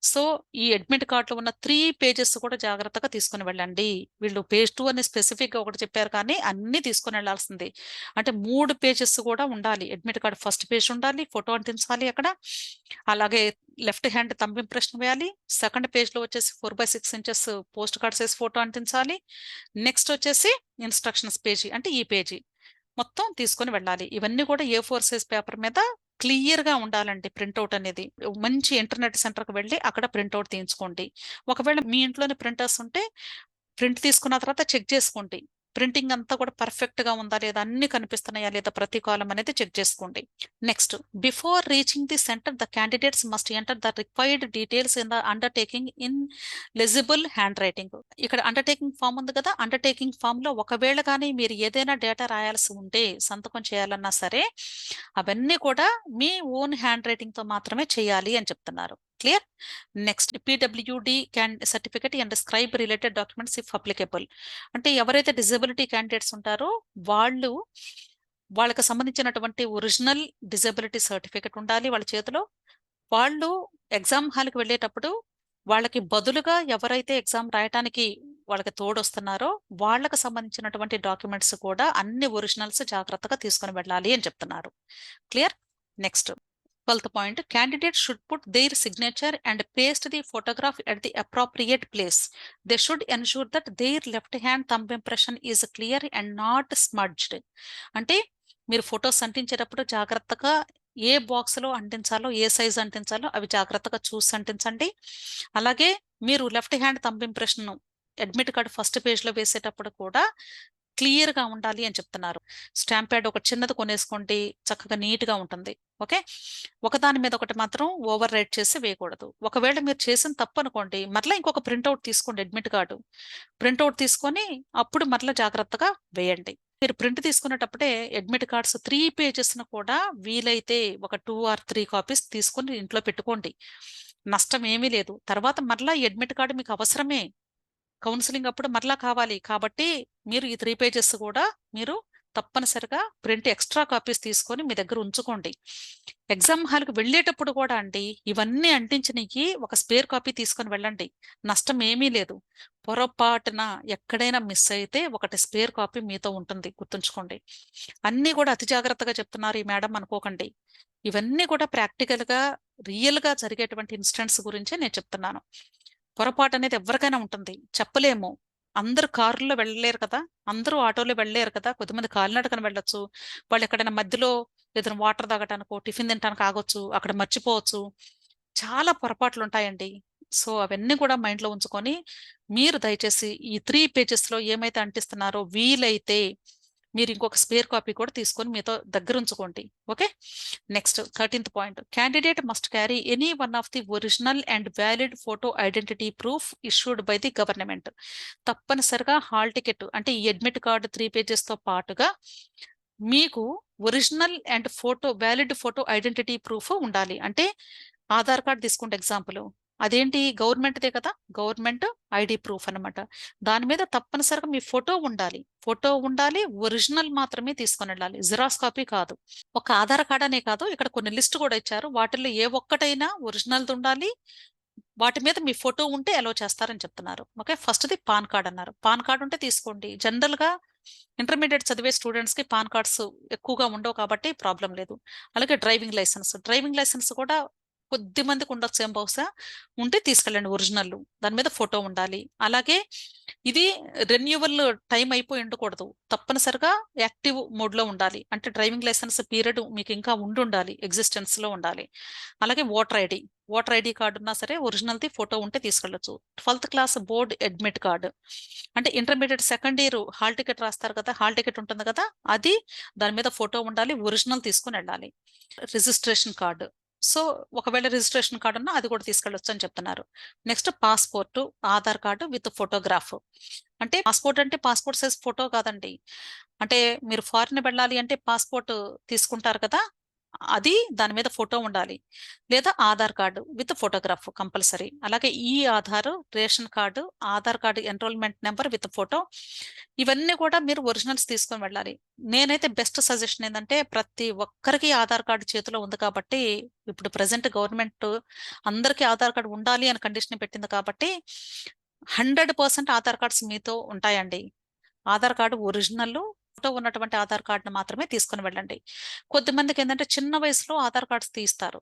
So ఈ admit కార్డులో ఉన్న 3 pages కూడా జాగ్రత్తగా తీసుకుని వెళ్ళండి. వీళ్ళు page 2 అని specific గా ఒకటి చెప్పారు, కానీ అన్ని తీసుకుని వెళ్లాల్సింది. అంటే 3 పేజెస్ కూడా ఉండాలి. అడ్మిట్ కార్డు ఫస్ట్ పేజ్ ఉండాలి, ఫోటో అంటించాలి అక్కడ, అలాగే లెఫ్ట్ హ్యాండ్ థంబ్ ఇంప్రెషన్ వేయాలి, సెకండ్ పేజ్ లో వచ్చేసి 4/6 inches post card size photo అంటించాలి, నెక్స్ట్ వచ్చేసి ఇన్స్ట్రక్షన్స్ పేజీ అంటే ఈ పేజీ మొత్తం తీసుకొని వెళ్ళాలి. ఇవన్నీ కూడా A4 సైజ్ పేపర్ మీద క్లియర్ గా ఉండాలండి ప్రింట్అవుట్ అనేది. మంచి ఇంటర్నెట్ సెంటర్కి వెళ్ళి అక్కడ ప్రింట్అవుట్ తీయించుకోండి. ఒకవేళ మీ ఇంట్లోనే ప్రింటర్స్ ఉంటే ప్రింట్ తీసుకున్న తర్వాత చెక్ చేసుకోండి, ప్రింటింగ్ అంతా కూడా పర్ఫెక్ట్ గా ఉందా లేదా, అన్ని కనిపిస్తున్నాయా లేదా, ప్రతి కాలం అనేది చెక్ చేసుకోండి. Next, before reaching the centre the candidates must enter the required details in the undertaking in legible hand writing. ఇక్కడ అండర్టేకింగ్ ఫామ్ ఉంది కదా, అండర్టేకింగ్ ఫామ్ లో ఒకవేళ కానీ మీరు ఏదైనా డేటా రాయాల్సి ఉంటే, సంతకం చేయాలన్నా సరే అవన్నీ కూడా మీ ఓన్ హ్యాండ్ రైటింగ్ తో మాత్రమే చేయాలి అని చెప్తున్నారు. Clear. Next, PWD certificate and scribe related documents if applicable. అంటే ఎవరైతే డిజబిలిటీ క్యాండిడేట్స్ ఉంటారో వాళ్ళకి సంబంధించినటువంటి ఒరిజినల్ డిజబిలిటీ సర్టిఫికేట్ ఉండాలి వాళ్ళ చేతిలో. వాళ్ళు ఎగ్జామ్ హాల్కి వెళ్ళేటప్పుడు వాళ్ళకి బదులుగా ఎవరైతే ఎగ్జామ్ రాయటానికి వాళ్ళకి తోడొస్తున్నారో వాళ్ళకి సంబంధించినటువంటి డాక్యుమెంట్స్ కూడా అన్ని ఒరిజినల్స్ జాగ్రత్తగా తీసుకొని వెళ్ళాలి అని చెప్తున్నారు. Clear. Next, 12th point, candidates should put their signature and paste the photograph at the appropriate place. They should ensure that their left hand thumb impression is clear and not smudged. అంటే మీరు photos అంటించేటప్పుడు జాగ్రత్తగా ఏ box లో అంటించాలో, ఏ size అంటించాలో అవి జాగ్రత్తగా చూసి అంటించండి. అలాగే మీరు left hand thumb impression admit card first page లో వేసేటప్పుడు కూడా క్లియర్ గా ఉండాలి అని చెప్తున్నారు. స్టాంప్ ప్యాడ్ ఒక చిన్నది కొనేసుకోండి, చక్కగా నీట్ గా ఉంటుంది. ఓకే. ఒకదాని మీద ఒకటి మాత్రం ఓవర్ రైట్ చేసి వేయకూడదు. ఒకవేళ మీరు చేసిన తప్పు అనుకోండి, మరలా ఇంకొక ప్రింట్అవుట్ తీసుకోండి, అడ్మిట్ కార్డు ప్రింట్అవుట్ తీసుకొని అప్పుడు మరలా జాగ్రత్తగా వేయండి. మీరు ప్రింట్ తీసుకునేటప్పుడే అడ్మిట్ కార్డ్స్ 3 పేజెస్ కూడా వీలైతే ఒక 2 or 3 కాపీస్ తీసుకొని ఇంట్లో పెట్టుకోండి, నష్టం ఏమీ లేదు. తర్వాత మరలా ఈ అడ్మిట్ కార్డు మీకు అవసరమే, కౌన్సిలింగ్ అప్పుడు మరలా కావాలి కాబట్టి మీరు ఈ 3 పేజెస్ కూడా మీరు తప్పనిసరిగా ప్రింట్ ఎక్స్ట్రా కాపీస్ తీసుకొని మీ దగ్గర ఉంచుకోండి. ఎగ్జామ్ హాల్కి వెళ్ళేటప్పుడు కూడా అండి ఇవన్నీ అంటించినవి ఒక స్పేర్ కాపీ తీసుకొని వెళ్ళండి, నష్టం ఏమీ లేదు. పొరపాటున ఎక్కడైనా మిస్ అయితే ఒకటి స్పేర్ కాపీ మీతో ఉంటుంది, గుర్తుంచుకోండి. అన్నీ కూడా అతి జాగ్రత్తగా చెప్తున్నారు ఈ మేడం అనుకోకండి, ఇవన్నీ కూడా ప్రాక్టికల్ గా రియల్ గా జరిగేటువంటి ఇన్సిడెంట్స్ గురించే నేను చెప్తున్నాను. పొరపాటు అనేది ఎవరికైనా ఉంటుంది, చెప్పలేము. అందరూ కారులో వెళ్ళలేరు కదా, అందరూ ఆటోలో వెళ్ళలేరు కదా, కొద్దిమంది కాలినడకన వెళ్ళొచ్చు, వాళ్ళు ఎక్కడైనా మధ్యలో ఏదైనా వాటర్ తాగటానికో టిఫిన్ తినడానికి ఆగొచ్చు, అక్కడ మర్చిపోవచ్చు, చాలా పొరపాట్లు ఉంటాయండి. సో అవన్నీ కూడా మైండ్ లో ఉంచుకొని మీరు దయచేసి ఈ 3 పేజెస్ లో ఏమైతే అంటిస్తున్నారో వీలైతే మీరు ఇంకొక స్పేర్ కాపీ కూడా తీసుకొని మీతో దగ్గర ఉంచుకోండి. Okay. Next 13th point, candidate must carry any one of the original and valid photo identity proof issued by the government. తప్పనిసరిగా హాల్ టికెట్ అంటే ఈ అడ్మిట్ కార్డు 3 pages తో పాటుగా మీకు original and valid photo identity proof ఉండాలి. అంటే Aadhaar card తీసుకుంటే example, అదేంటి గవర్నమెంట్దే కదా, గవర్నమెంట్ ఐడి ప్రూఫ్ అనమాట. దాని మీద తప్పనిసరిగా మీ ఫోటో ఉండాలి, ఒరిజినల్ మాత్రమే తీసుకొని వెళ్ళాలి, జిరాక్స్ కాపీ కాదు. ఒక ఆధార్ కార్డ్ అనే కాదు, ఇక్కడ కొన్ని లిస్ట్ కూడా ఇచ్చారు, వాటిల్లో ఏ ఒక్కటైనా ఒరిజినల్ ఉండాలి, వాటి మీద మీ ఫోటో ఉంటే అలో చేస్తారని చెప్తున్నారు. ఓకే. ఫస్ట్ది పాన్ కార్డ్ అన్నారు. పాన్ కార్డ్ ఉంటే తీసుకోండి. జనరల్ గా ఇంటర్మీడియట్ చదివే స్టూడెంట్స్ కి పాన్ కార్డ్స్ ఎక్కువగా ఉండవు కాబట్టి ప్రాబ్లం లేదు. అలాగే డ్రైవింగ్ లైసెన్స్ కూడా కొద్ది మందికి ఉండొచ్చు, ఏం బహుశా ఉంటే తీసుకెళ్ళండి ఒరిజినల్, దాని మీద ఫోటో ఉండాలి. అలాగే ఇది రెన్యువల్ టైం అయిపోయి ఉండకూడదు, తప్పనిసరిగా యాక్టివ్ మోడ్ లో ఉండాలి. అంటే డ్రైవింగ్ లైసెన్స్ పీరియడ్ మీకు ఇంకా ఉండాలి, ఎగ్జిస్టెన్స్ లో ఉండాలి. అలాగే ఓటర్ ఐడి కార్డు ఉన్నా సరే ఒరిజినల్ది ఫోటో ఉంటే తీసుకెళ్ళొచ్చు. 12th class board admit card అంటే intermediate second year hall ticket రాస్తారు కదా, హాల్ టికెట్ ఉంటుంది కదా, అది దాని మీద ఫోటో ఉండాలి, ఒరిజినల్ తీసుకుని వెళ్ళాలి. రిజిస్ట్రేషన్ కార్డు, సో ఒకవేళ రిజిస్ట్రేషన్ కార్డు ఉన్నా అది కూడా తీసుకెళ్ళొచ్చు అని చెప్తున్నారు. Next passport, Aadhaar card with photograph. అంటే పాస్పోర్ట్ సైజ్ ఫోటో కాదండి. అంటే మీరు ఫారిన్ వెళ్ళాలి అంటే పాస్పోర్ట్ తీసుకుంటారు కదా, అది దాని మీద ఫోటో ఉండాలి, లేదా Aadhaar card with photograph compulsory. అలాగే ఈ Aadhaar, ration card, Aadhaar card enrolment number with photo, ఇవన్నీ కూడా మీరు ఒరిజినల్స్ తీసుకొని వెళ్ళాలి. నేనైతే బెస్ట్ సజెషన్ ఏంటంటే ప్రతి ఒక్కరికి ఆధార్ కార్డు చేతిలో ఉంది కాబట్టి, ఇప్పుడు ప్రజెంట్ గవర్నమెంట్ అందరికీ ఆధార్ కార్డు ఉండాలి అని కండిషన్ పెట్టింది కాబట్టి 100% ఆధార్ కార్డ్స్ మీతో ఉంటాయండి. ఆధార్ కార్డు ఒరిజినల్ ఫోటో ఉన్నటువంటి ఆధార్ కార్డును మాత్రమే తీసుకుని వెళ్ళండి. కొద్దిమందికి ఏంటంటే చిన్న వయసులో ఆధార్ కార్డ్స్ తీస్తారు,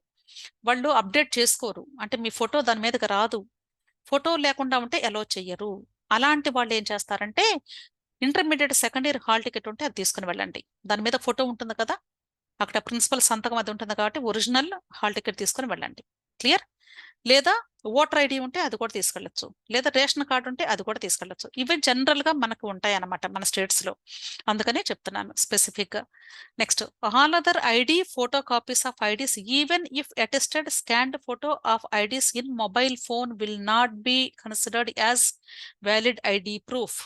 వాళ్ళు అప్డేట్ చేసుకోరు, అంటే మీ ఫోటో దాని మీదకి రాదు, ఫోటో లేకుండా ఉంటే అలో చెయ్యరు. అలాంటి వాళ్ళు ఏం చేస్తారంటే intermediate second year hall ticket ఉంటే అది తీసుకుని వెళ్ళండి, దాని మీద ఫోటో ఉంటుంది కదా, అక్కడ ప్రిన్సిపల్ సంతకం అది ఉంటుంది కాబట్టి ఒరిజినల్ హాల్ టికెట్ తీసుకుని వెళ్ళండి. క్లియర్? లేదా ఓటర్ ఐడి ఉంటే అది కూడా తీసుకెళ్ళచ్చు, లేదా రేషన్ కార్డు ఉంటే అది కూడా తీసుకెళ్ళచ్చు. ఇవి జనరల్ గా మనకు ఉంటాయి అన్నమాట మన స్టేట్స్ లో, అందుకనే చెప్తున్నాను స్పెసిఫిక్ గా. Next, all other ID photo copies of IDs even if attested scanned photo of IDs in mobile phone will not be considered as valid ID proof.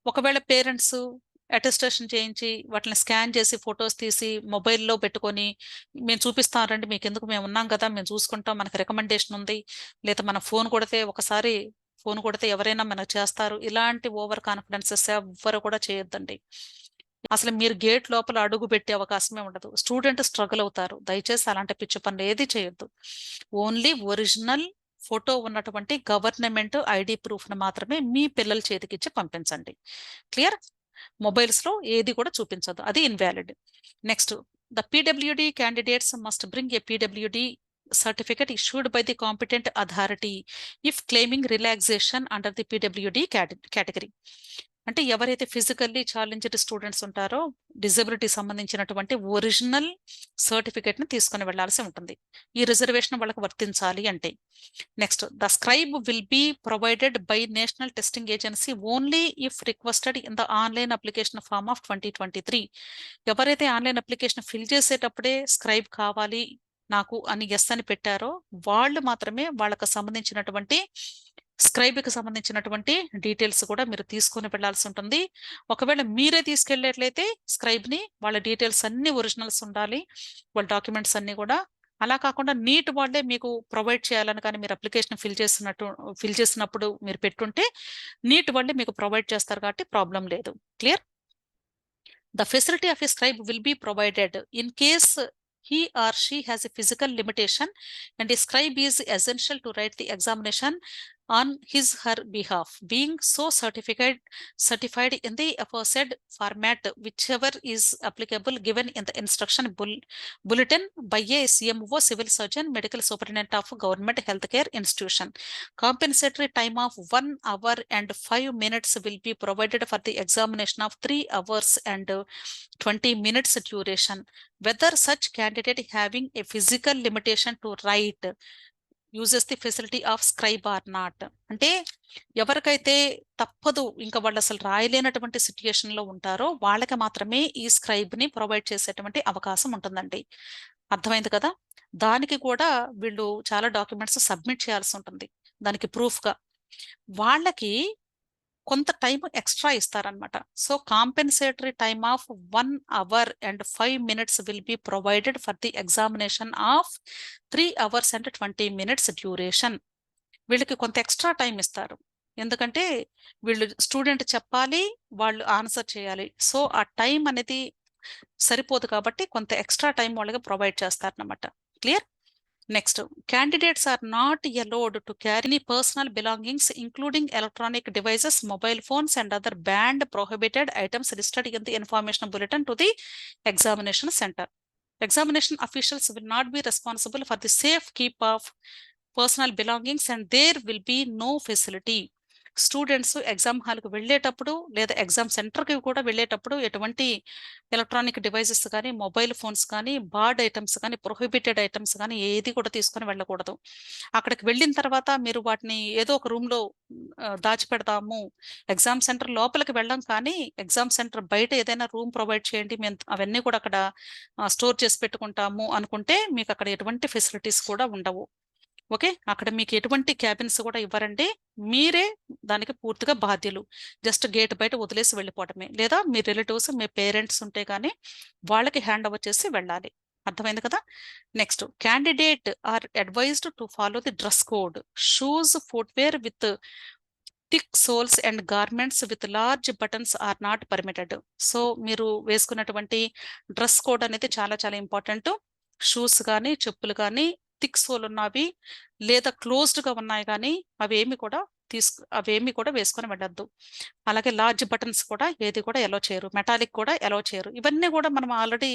ఒకవేళ పేరెంట్స్ అటెస్టేషన్ చేయించి వాటిని స్కాన్ చేసి photos తీసి మొబైల్లో పెట్టుకొని మేము చూపిస్తారండి మీకు ఎందుకు, మేము ఉన్నాం కదా, మేము చూసుకుంటాం, మనకు రికమెండేషన్ ఉంది, లేదా మన ఫోన్ కొడితే ఎవరైనా మనకు చేస్తారు, ఇలాంటి ఓవర్ కాన్ఫిడెన్సెస్ ఎవ్వరు కూడా చేయొద్దండి. అసలు మీరు గేట్ లోపల అడుగు పెట్టే అవకాశమే ఉండదు, స్టూడెంట్ స్ట్రగుల్ అవుతారు. దయచేసి అలాంటి పిచ్చి పనులు ఏది చేయొద్దు. ఓన్లీ ఒరిజినల్ ఫోటో ఉన్నటువంటి గవర్నమెంట్ ఐడి ప్రూఫ్ ను మాత్రమే మీ పిల్లల చేతికిచ్చి పంపించండి. క్లియర్? మొబైల్స్ లో ఏది కూడా చూపించదు, అది invalid. Next, the PWD candidates must bring A PWD certificate issued by the competent authority if claiming relaxation under the PWD category. అంటే ఎవరైతే ఫిజికల్లీ ఛాలెంజ్డ్ స్టూడెంట్స్ ఉంటారో డిజబిలిటీ సంబంధించినటువంటి ఒరిజినల్ సర్టిఫికేట్ ని తీసుకుని వెళ్లాల్సి ఉంటుంది, ఈ రిజర్వేషన్ వాళ్ళకి వర్తించాలి అంటే. Next, the scribe will be provided by National Testing Agency only if requested in the online application form of 2023. ఎవరైతే ఆన్లైన్ అప్లికేషన్ ఫిల్ చేసేటప్పుడే స్క్రైబ్ కావాలి నాకు అని ఎస్ అని పెట్టారో వాళ్ళు మాత్రమే వాళ్ళకి సంబంధించినటువంటి స్క్రైబ్కి సంబంధించినటువంటి డీటెయిల్స్ కూడా మీరు తీసుకుని వెళ్లాల్సి ఉంటుంది. ఒకవేళ మీరే తీసుకెళ్లేట్లయితే స్క్రైబ్ ని వాళ్ళ డీటెయిల్స్ అన్ని ఒరిజినల్స్ ఉండాలి, వాళ్ళ డాక్యుమెంట్స్ అన్ని కూడా. అలా కాకుండా నీట్ వాళ్ళే మీకు ప్రొవైడ్ చేయాలని కానీ మీరు అప్లికేషన్ ఫిల్ చేసినప్పుడు మీరు పెట్టుంటే నీట్ వాళ్ళే మీకు ప్రొవైడ్ చేస్తారు కాబట్టి ప్రాబ్లం లేదు. Clear? The facility of a scribe will be provided in case he or she has a physical limitation and a scribe is essential to write the examination on his her behalf, being so certified in the aforesaid format whichever is applicable given in the instruction bulletin by a CMO, civil surgeon, medical superintendent of government healthcare institution. Compensatory time of 1 hour and 5 minutes will be provided for the examination of 3 hours and 20 minutes duration, whether such candidate having a physical limitation to write uses the facility of scribe or not. అంటే ఎవరికైతే తప్పదు, ఇంకా వాళ్ళు అసలు రాయలేనటువంటి situation లో ఉంటారో వాళ్ళకి మాత్రమే ఈ స్క్రైబ్ ని ప్రొవైడ్ చేసేటువంటి అవకాశం ఉంటుందండి. అర్థమైంది కదా? దానికి కూడా వీళ్ళు చాలా డాక్యుమెంట్స్ సబ్మిట్ చేయాల్సి ఉంటుంది దానికి ప్రూఫ్ గా. వాళ్ళకి కొంత టైం ఎక్స్ట్రా ఇస్తారనమాట. So compensatory time of 1 hour and 5 minutes will be provided for the examination of 3 hours and 20 minutes duration. వీళ్ళకి కొంత ఎక్స్ట్రా టైం ఇస్తారు. ఎందుకంటే వీళ్ళు స్టూడెంట్ చెప్పాలి, వాళ్ళు ఆన్సర్ చేయాలి. సో ఆ టైం అనేది సరిపోదు కాబట్టి కొంత ఎక్స్ట్రా టైం వాళ్ళకి ప్రొవైడ్ చేస్తారనమాట. Clear? Next, candidates are not allowed to carry any personal belongings, including electronic devices, mobile phones, and other banned prohibited items listed in the information bulletin to the examination center. Examination officials will not be responsible for the safe keep of personal belongings, and there will be no facility. Students exam హాల్కి వెళ్ళేటప్పుడు లేదా exam సెంటర్కి కూడా వెళ్ళేటప్పుడు ఎటువంటి electronic devices కానీ, mobile phones కానీ, board items కానీ, ప్రొహిబిటెడ్ ఐటమ్స్ కానీ ఏది కూడా తీసుకొని వెళ్ళకూడదు. అక్కడికి వెళ్ళిన తర్వాత మీరు వాటిని ఏదో ఒక రూమ్లో దాచిపెడతాము, ఎగ్జామ్ సెంటర్ లోపలికి వెళ్ళాం కానీ ఎగ్జామ్ సెంటర్ బయట ఏదైనా రూమ్ ప్రొవైడ్ చేయండి, మేము అవన్నీ కూడా అక్కడ స్టోర్ చేసి పెట్టుకుంటాము అనుకుంటే మీకు అక్కడ ఎటువంటి ఫెసిలిటీస్ కూడా ఉండవు. ఓకే, అక్కడ మీకు ఎటువంటి క్యాబిన్స్ కూడా ఇవ్వరండి. మీరే దానికి పూర్తిగా బాధ్యులు. జస్ట్ గేట్ బయట వదిలేసి వెళ్ళిపోవడమే, లేదా మీ రిలేటివ్స్, మీ పేరెంట్స్ ఉంటే కానీ వాళ్ళకి హ్యాండ్ ఓవర్ చేసి వెళ్ళాలి. అర్థమైంది కదా? Next, candidate are advised to follow the dress code. Shoes, footwear with thick soles and garments with large buttons are not permitted. So మీరు వేసుకున్నటువంటి డ్రెస్ కోడ్ అనేది చాలా చాలా ఇంపార్టెంట్. షూస్ కానీ, చెప్పులు కానీ థిక్ సోల్ ఉన్నవి లేదా క్లోజ్డ్ గా ఉన్నాయి కానీ అవేమి కూడా వేసుకొని వెళ్ళొద్దు. అలాగే లార్జ్ బటన్స్ కూడా ఏది కూడా ఎలో చేయరు, మెటాలిక్ కూడా ఎలో చేయరు. ఇవన్నీ కూడా మనం ఆల్రెడీ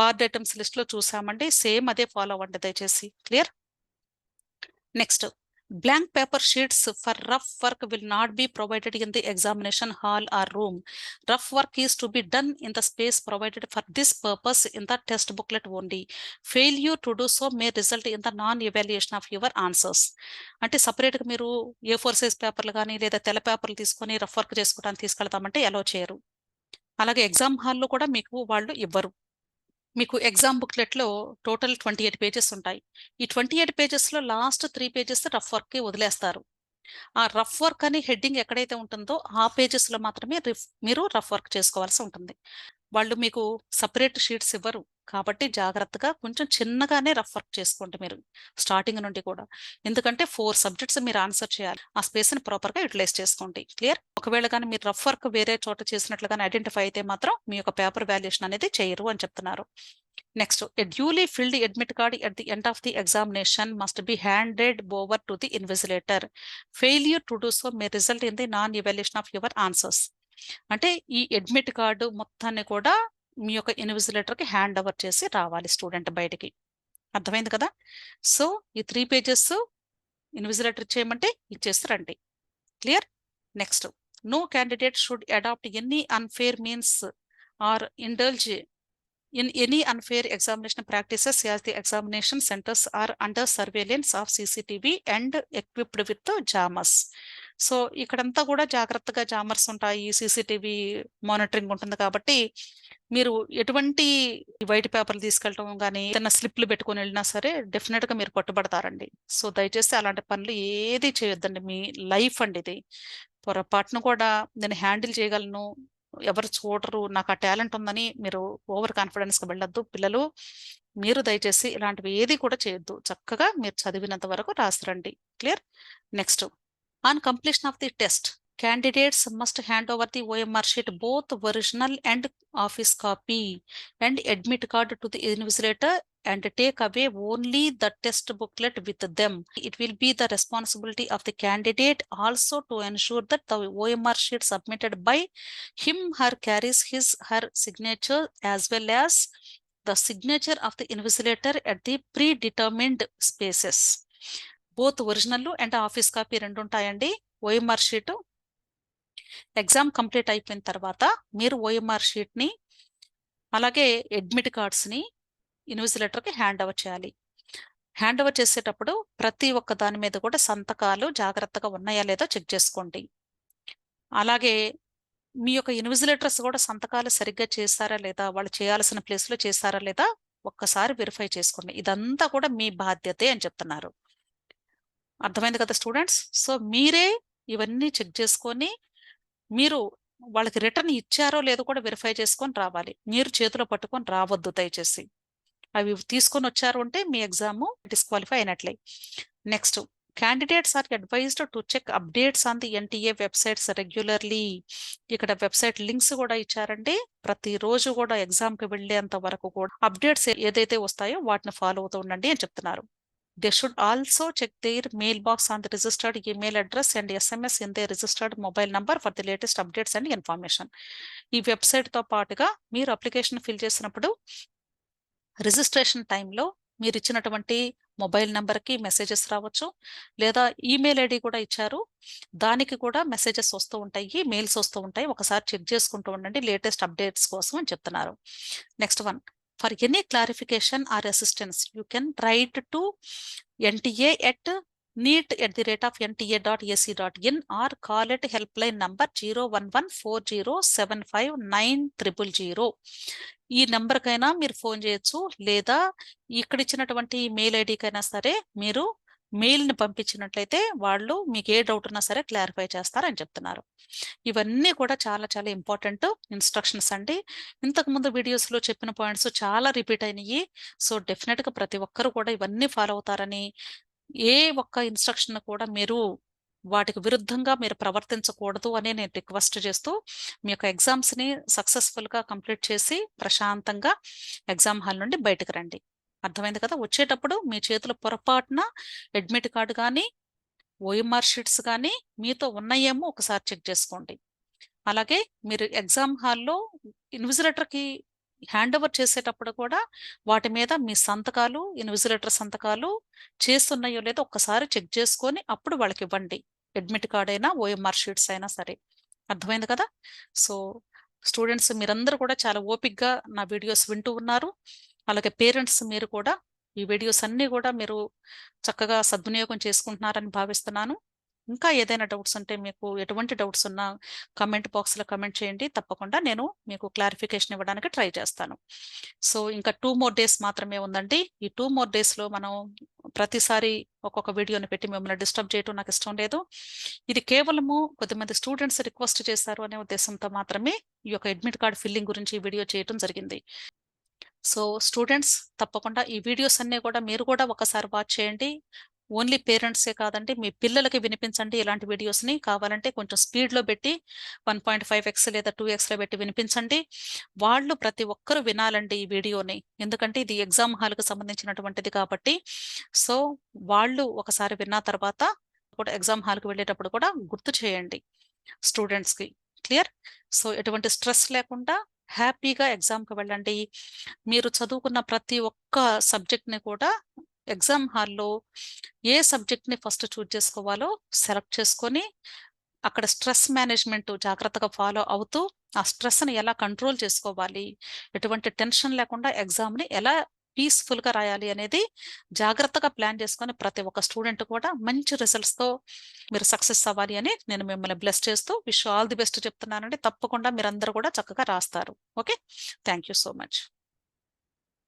బార్డ్ ఐటమ్స్ లిస్ట్ లో చూసామండి. సేమ్ అదే ఫాలో అవ్వండి దయచేసి. Clear? Next, blank paper sheets for rough work will not be provided in the examination hall or room. Rough work is to be done in the space provided for this purpose in the test booklet only. Failure to do so may result in the non-evaluation of your answers. అంటే సపరేట్గా మీరు A4 size పేపర్లు కానీ లేదా తెల్ల పేపర్లు తీసుకొని rough work చేసుకోవడానికి తీసుకెళ్తామంటే అలో చేయరు. అలాగే ఎగ్జామ్ హాల్లో కూడా మీకు వాళ్ళు ఇవ్వరు. మీకు ఎగ్జామ్ బుక్లెట్లో టోటల్ 28 పేజెస్ ఉంటాయి. ఈ 28 పేజెస్లో లాస్ట్ 3 పేజెస్ రఫ్ వర్క్కి వదిలేస్తారు. ఆ రఫ్ వర్క్ అని హెడ్డింగ్ ఎక్కడైతే ఉంటుందో ఆ పేజెస్లో మాత్రమే మీరు రఫ్ వర్క్ చేసుకోవాల్సి ఉంటుంది. వాళ్ళు మీకు సపరేట్ షీట్స్ ఇవ్వరు కాబట్టి జాగ్రత్తగా కొంచెం చిన్నగానే రఫ్ వర్క్ చేసుకోండి మీరు స్టార్టింగ్ నుండి కూడా. ఎందుకంటే 4 సబ్జెక్ట్స్ మీరు ఆన్సర్ చేయాలి. ఆ స్పేస్ని ప్రాపర్గా యూటిలైజ్ చేసుకోండి. క్లియర్? ఒకవేళ కానీ మీరు రఫ్ వర్క్ వేరే చోట చేసినట్లుగానే ఐడెంటిఫై అయితే మాత్రం మీ యొక్క పేపర్ వాల్యుయేషన్ అనేది చేయరు అని చెప్తున్నారు. Next, a duly filled admit card at the end of the examination must be handed over to the invigilator. Failure to do so may result in the non-evaluation of your answers. అంటే ఈ admit card మొత్తాన్ని కూడా మీ యొక్క ఇన్విజిలేటర్కి hand over చేసి రావాలి student బయటికి. అర్థమైంది కదా? సో ఈ 3 పేజెస్ ఇన్విజిలేటర్ చేయమంటే ఇచ్చేసి రండి. Clear? Next, no candidate should adopt any unfair means or indulge in any unfair examination practices as the examination centers are under surveillance of CCTV and equipped with jammers. So ఇక్కడంతా కూడా జాగ్రత్తగా jammers ఉంటాయి, CCTV monitoring ఉంటుంది కాబట్టి మీరు ఎటువంటి white పేపర్లు తీసుకెళ్ళటం కానీ ఏదైనా స్లిప్లు పెట్టుకొని వెళ్ళినా సరే డెఫినెట్గా మీరు పట్టుబడతారండి. సో దయచేసి అలాంటి పనులు ఏది చేయొద్దండి. మీ లైఫ్ అండి ఇది. పొరపాటును కూడా నేను హ్యాండిల్ చేయగలను, ఎవరు చూడరు, నాకు ఆ టాలెంట్ ఉందని మీరు ఓవర్ కాన్ఫిడెన్స్గా వెళ్ళొద్దు. పిల్లలు, మీరు దయచేసి ఇలాంటివి ఏది కూడా చేయొద్దు. చక్కగా మీరు చదివినంత వరకు రాసిరండి. Clear? Next, on completion of the test candidates must hand over the OMR sheet, both original and office copy, and admit card to the invigilator and take away only the test booklet with them. It will be the responsibility of the candidate also to ensure that the OMR sheet submitted by him or carries her signature as well as the signature of the invigilator at the predetermined spaces. Both original and office copy రెండు ఉంటాయండి. OMR sheet exam complete అయిపోయిన తర్వాత మీరు OMR షీట్ని అలాగే admit కార్డ్స్ని ఇన్విజిలేటర్కి hand over చేయాలి. Hand over చేసేటప్పుడు ప్రతి ఒక్క దాని మీద కూడా సంతకాలు జాగ్రత్తగా ఉన్నాయా లేదో చెక్ చేసుకోండి. అలాగే మీ యొక్క ఇన్విజిలేటర్స్ కూడా సంతకాలు సరిగ్గా చేశారా లేదా, వాళ్ళు చేయాల్సిన ప్లేస్లో చేశారా లేదా ఒక్కసారి వెరిఫై చేసుకోండి. ఇదంతా కూడా మీ బాధ్యతే అని చెప్తున్నారు. అర్థమైంది కదా స్టూడెంట్స్? సో మీరే ఇవన్నీ చెక్ చేసుకొని మీరు వాళ్ళకి రిటర్న్ ఇచ్చారో లేదో కూడా వెరిఫై చేసుకొని రావాలి. మీరు చేతిలో పట్టుకొని రావద్దు దయచేసి. అవి తీసుకొని వచ్చారు అంటే మీ ఎగ్జామ్ డిస్క్వాలిఫై అయినట్లే. Next, candidates are advised to check updates on the NTA websites regularly. ఇక్కడ వెబ్సైట్ లింక్స్ కూడా ఇచ్చారండి. ప్రతిరోజు కూడా ఎగ్జామ్కి వెళ్ళేంత వరకు కూడా అప్డేట్స్ ఏదైతే వస్తాయో వాటిని ఫాలో అవుతూ ఉండండి అని చెప్తున్నారు. They should also check their mailbox on the registered email address and SMS in their registered mobile number for the latest updates and information. ఈ వెబ్సైట్తో పాటుగా మీరు అప్లికేషన్ ఫిల్ చేసినప్పుడు రిజిస్ట్రేషన్ టైంలో మీరు ఇచ్చినటువంటి మొబైల్ నెంబర్కి మెసేజెస్ రావచ్చు, లేదా ఈమెయిల్ ఐడి కూడా ఇచ్చారు, దానికి కూడా మెసేజెస్ వస్తూ ఉంటాయి, మెయిల్స్ వస్తూ ఉంటాయి. ఒకసారి చెక్ చేసుకుంటూ ఉండండి లేటెస్ట్ అప్డేట్స్ కోసం అని చెప్తున్నారు. Next one, for any clarification or assistance, you can write to NTA at neet@nta.ac.in or call at helpline number 01140759000. ఈ నెంబర్కైనా మీరు ఫోన్ చేయొచ్చు, లేదా ఇక్కడ ఇచ్చినటువంటి మెయిల్ ఐడికైనా సరే మీరు మెయిల్ని పంపించినట్లయితే వాళ్ళు మీకు ఏ డౌట్ ఉన్నా సరే క్లారిఫై చేస్తారని చెప్తున్నారు. ఇవన్నీ కూడా చాలా చాలా ఇంపార్టెంట్ ఇన్స్ట్రక్షన్స్ అండి. ఇంతకుముందు వీడియోస్లో చెప్పిన పాయింట్స్ చాలా రిపీట్ అయినాయి. సో డెఫినెట్గా ప్రతి ఒక్కరు కూడా ఇవన్నీ ఫాలో అవుతారని, ఏ ఒక్క ఇన్స్ట్రక్షన్ కూడా మీరు వాటికి విరుద్ధంగా మీరు ప్రవర్తించకూడదు అని నేను రిక్వెస్ట్ చేస్తూ మీ యొక్క ఎగ్జామ్స్ని సక్సెస్ఫుల్గా కంప్లీట్ చేసి ప్రశాంతంగా ఎగ్జామ్ హాల్ నుండి బయటకు రండి. అర్థమైంది కదా? వచ్చేటప్పుడు మీ చేతిలో పొరపాటున అడ్మిట్ కార్డు కానీ ఓఎంఆర్ షీట్స్ కానీ మీతో ఉన్నాయేమో ఒకసారి చెక్ చేసుకోండి. అలాగే మీరు ఎగ్జామ్ హాల్లో ఇన్విజిలేటర్కి హ్యాండ్ ఓవర్ చేసేటప్పుడు కూడా వాటి మీద మీ సంతకాలు, ఇన్విజిలేటర్ సంతకాలు చేస్తున్నాయో లేదో ఒక్కసారి చెక్ చేసుకొని అప్పుడు వాళ్ళకి ఇవ్వండి. అడ్మిట్ కార్డ్ అయినా ఓఎంఆర్ షీట్స్ అయినా సరే. అర్థమైంది కదా? సో స్టూడెంట్స్ మీరందరూ కూడా చాలా ఓపిక్గా నా వీడియోస్ వింటూ ఉన్నారు. అలాగే పేరెంట్స్ మీరు కూడా ఈ వీడియోస్ అన్నీ కూడా మీరు చక్కగా సద్వినియోగం చేసుకుంటున్నారని భావిస్తున్నాను. ఇంకా ఏదైనా డౌట్స్ ఉంటే, మీకు ఎటువంటి డౌట్స్ ఉన్నా కమెంట్ బాక్స్లో కమెంట్ చేయండి. తప్పకుండా నేను మీకు క్లారిఫికేషన్ ఇవ్వడానికి ట్రై చేస్తాను. సో ఇంకా 2 more days మాత్రమే ఉందండి. ఈ 2 more daysలో మనం ప్రతిసారి ఒక్కొక్క వీడియోని పెట్టి మిమ్మల్ని డిస్టర్బ్ చేయడం నాకు ఇష్టం లేదు. ఇది కేవలము కొద్దిమంది స్టూడెంట్స్ రిక్వెస్ట్ చేశారు అనే ఉద్దేశంతో మాత్రమే ఈ యొక్క అడ్మిట్ కార్డ్ ఫిల్లింగ్ గురించి వీడియో చేయడం జరిగింది. సో స్టూడెంట్స్ తప్పకుండా ఈ వీడియోస్ అన్నీ కూడా మీరు కూడా ఒకసారి వాచ్ చేయండి. ఓన్లీ పేరెంట్సే కాదండి, మీ పిల్లలకి వినిపించండి ఇలాంటి వీడియోస్ని. కావాలంటే కొంచెం స్పీడ్లో పెట్టి 1.5x లేదా 2xలో పెట్టి వినిపించండి. వాళ్ళు ప్రతి ఒక్కరూ వినాలండి ఈ వీడియోని. ఎందుకంటే ఇది ఎగ్జామ్ హాల్కి సంబంధించినటువంటిది కాబట్టి. సో వాళ్ళు ఒకసారి విన్న తర్వాత కూడా ఎగ్జామ్ హాల్కి వెళ్ళేటప్పుడు కూడా గుర్తు చేయండి స్టూడెంట్స్కి. క్లియర్? సో ఎటువంటి స్ట్రెస్ లేకుండా హ్యాపీగా ఎగ్జామ్కి వెళ్ళండి. మీరు చదువుకున్న ప్రతి ఒక్క సబ్జెక్ట్ని కూడా ఎగ్జామ్ హాల్లో ఏ సబ్జెక్ట్ని ఫస్ట్ చూజ్ చేసుకోవాలో సెలెక్ట్ చేసుకొని అక్కడ స్ట్రెస్ మేనేజ్మెంట్ జాగ్రత్తగా ఫాలో అవుతూ ఆ స్ట్రెస్ని ఎలా కంట్రోల్ చేసుకోవాలి, ఎటువంటి టెన్షన్ లేకుండా ఎగ్జామ్ని ఎలా పీస్ఫుల్గా రాయాలి అనేది జాగ్రత్తగా ప్లాన్ చేసుకొని ప్రతి ఒక్క స్టూడెంట్ కూడా మంచి రిజల్ట్స్తో మీరు సక్సెస్ అవ్వాలి అని నేను మిమ్మల్ని బ్లెస్ చేస్తూ విష్ ఆల్ ది బెస్ట్ చెప్తున్నానండి. తప్పకుండా మీరందరూ కూడా చక్కగా రాస్తారు. Okay, thank you so much.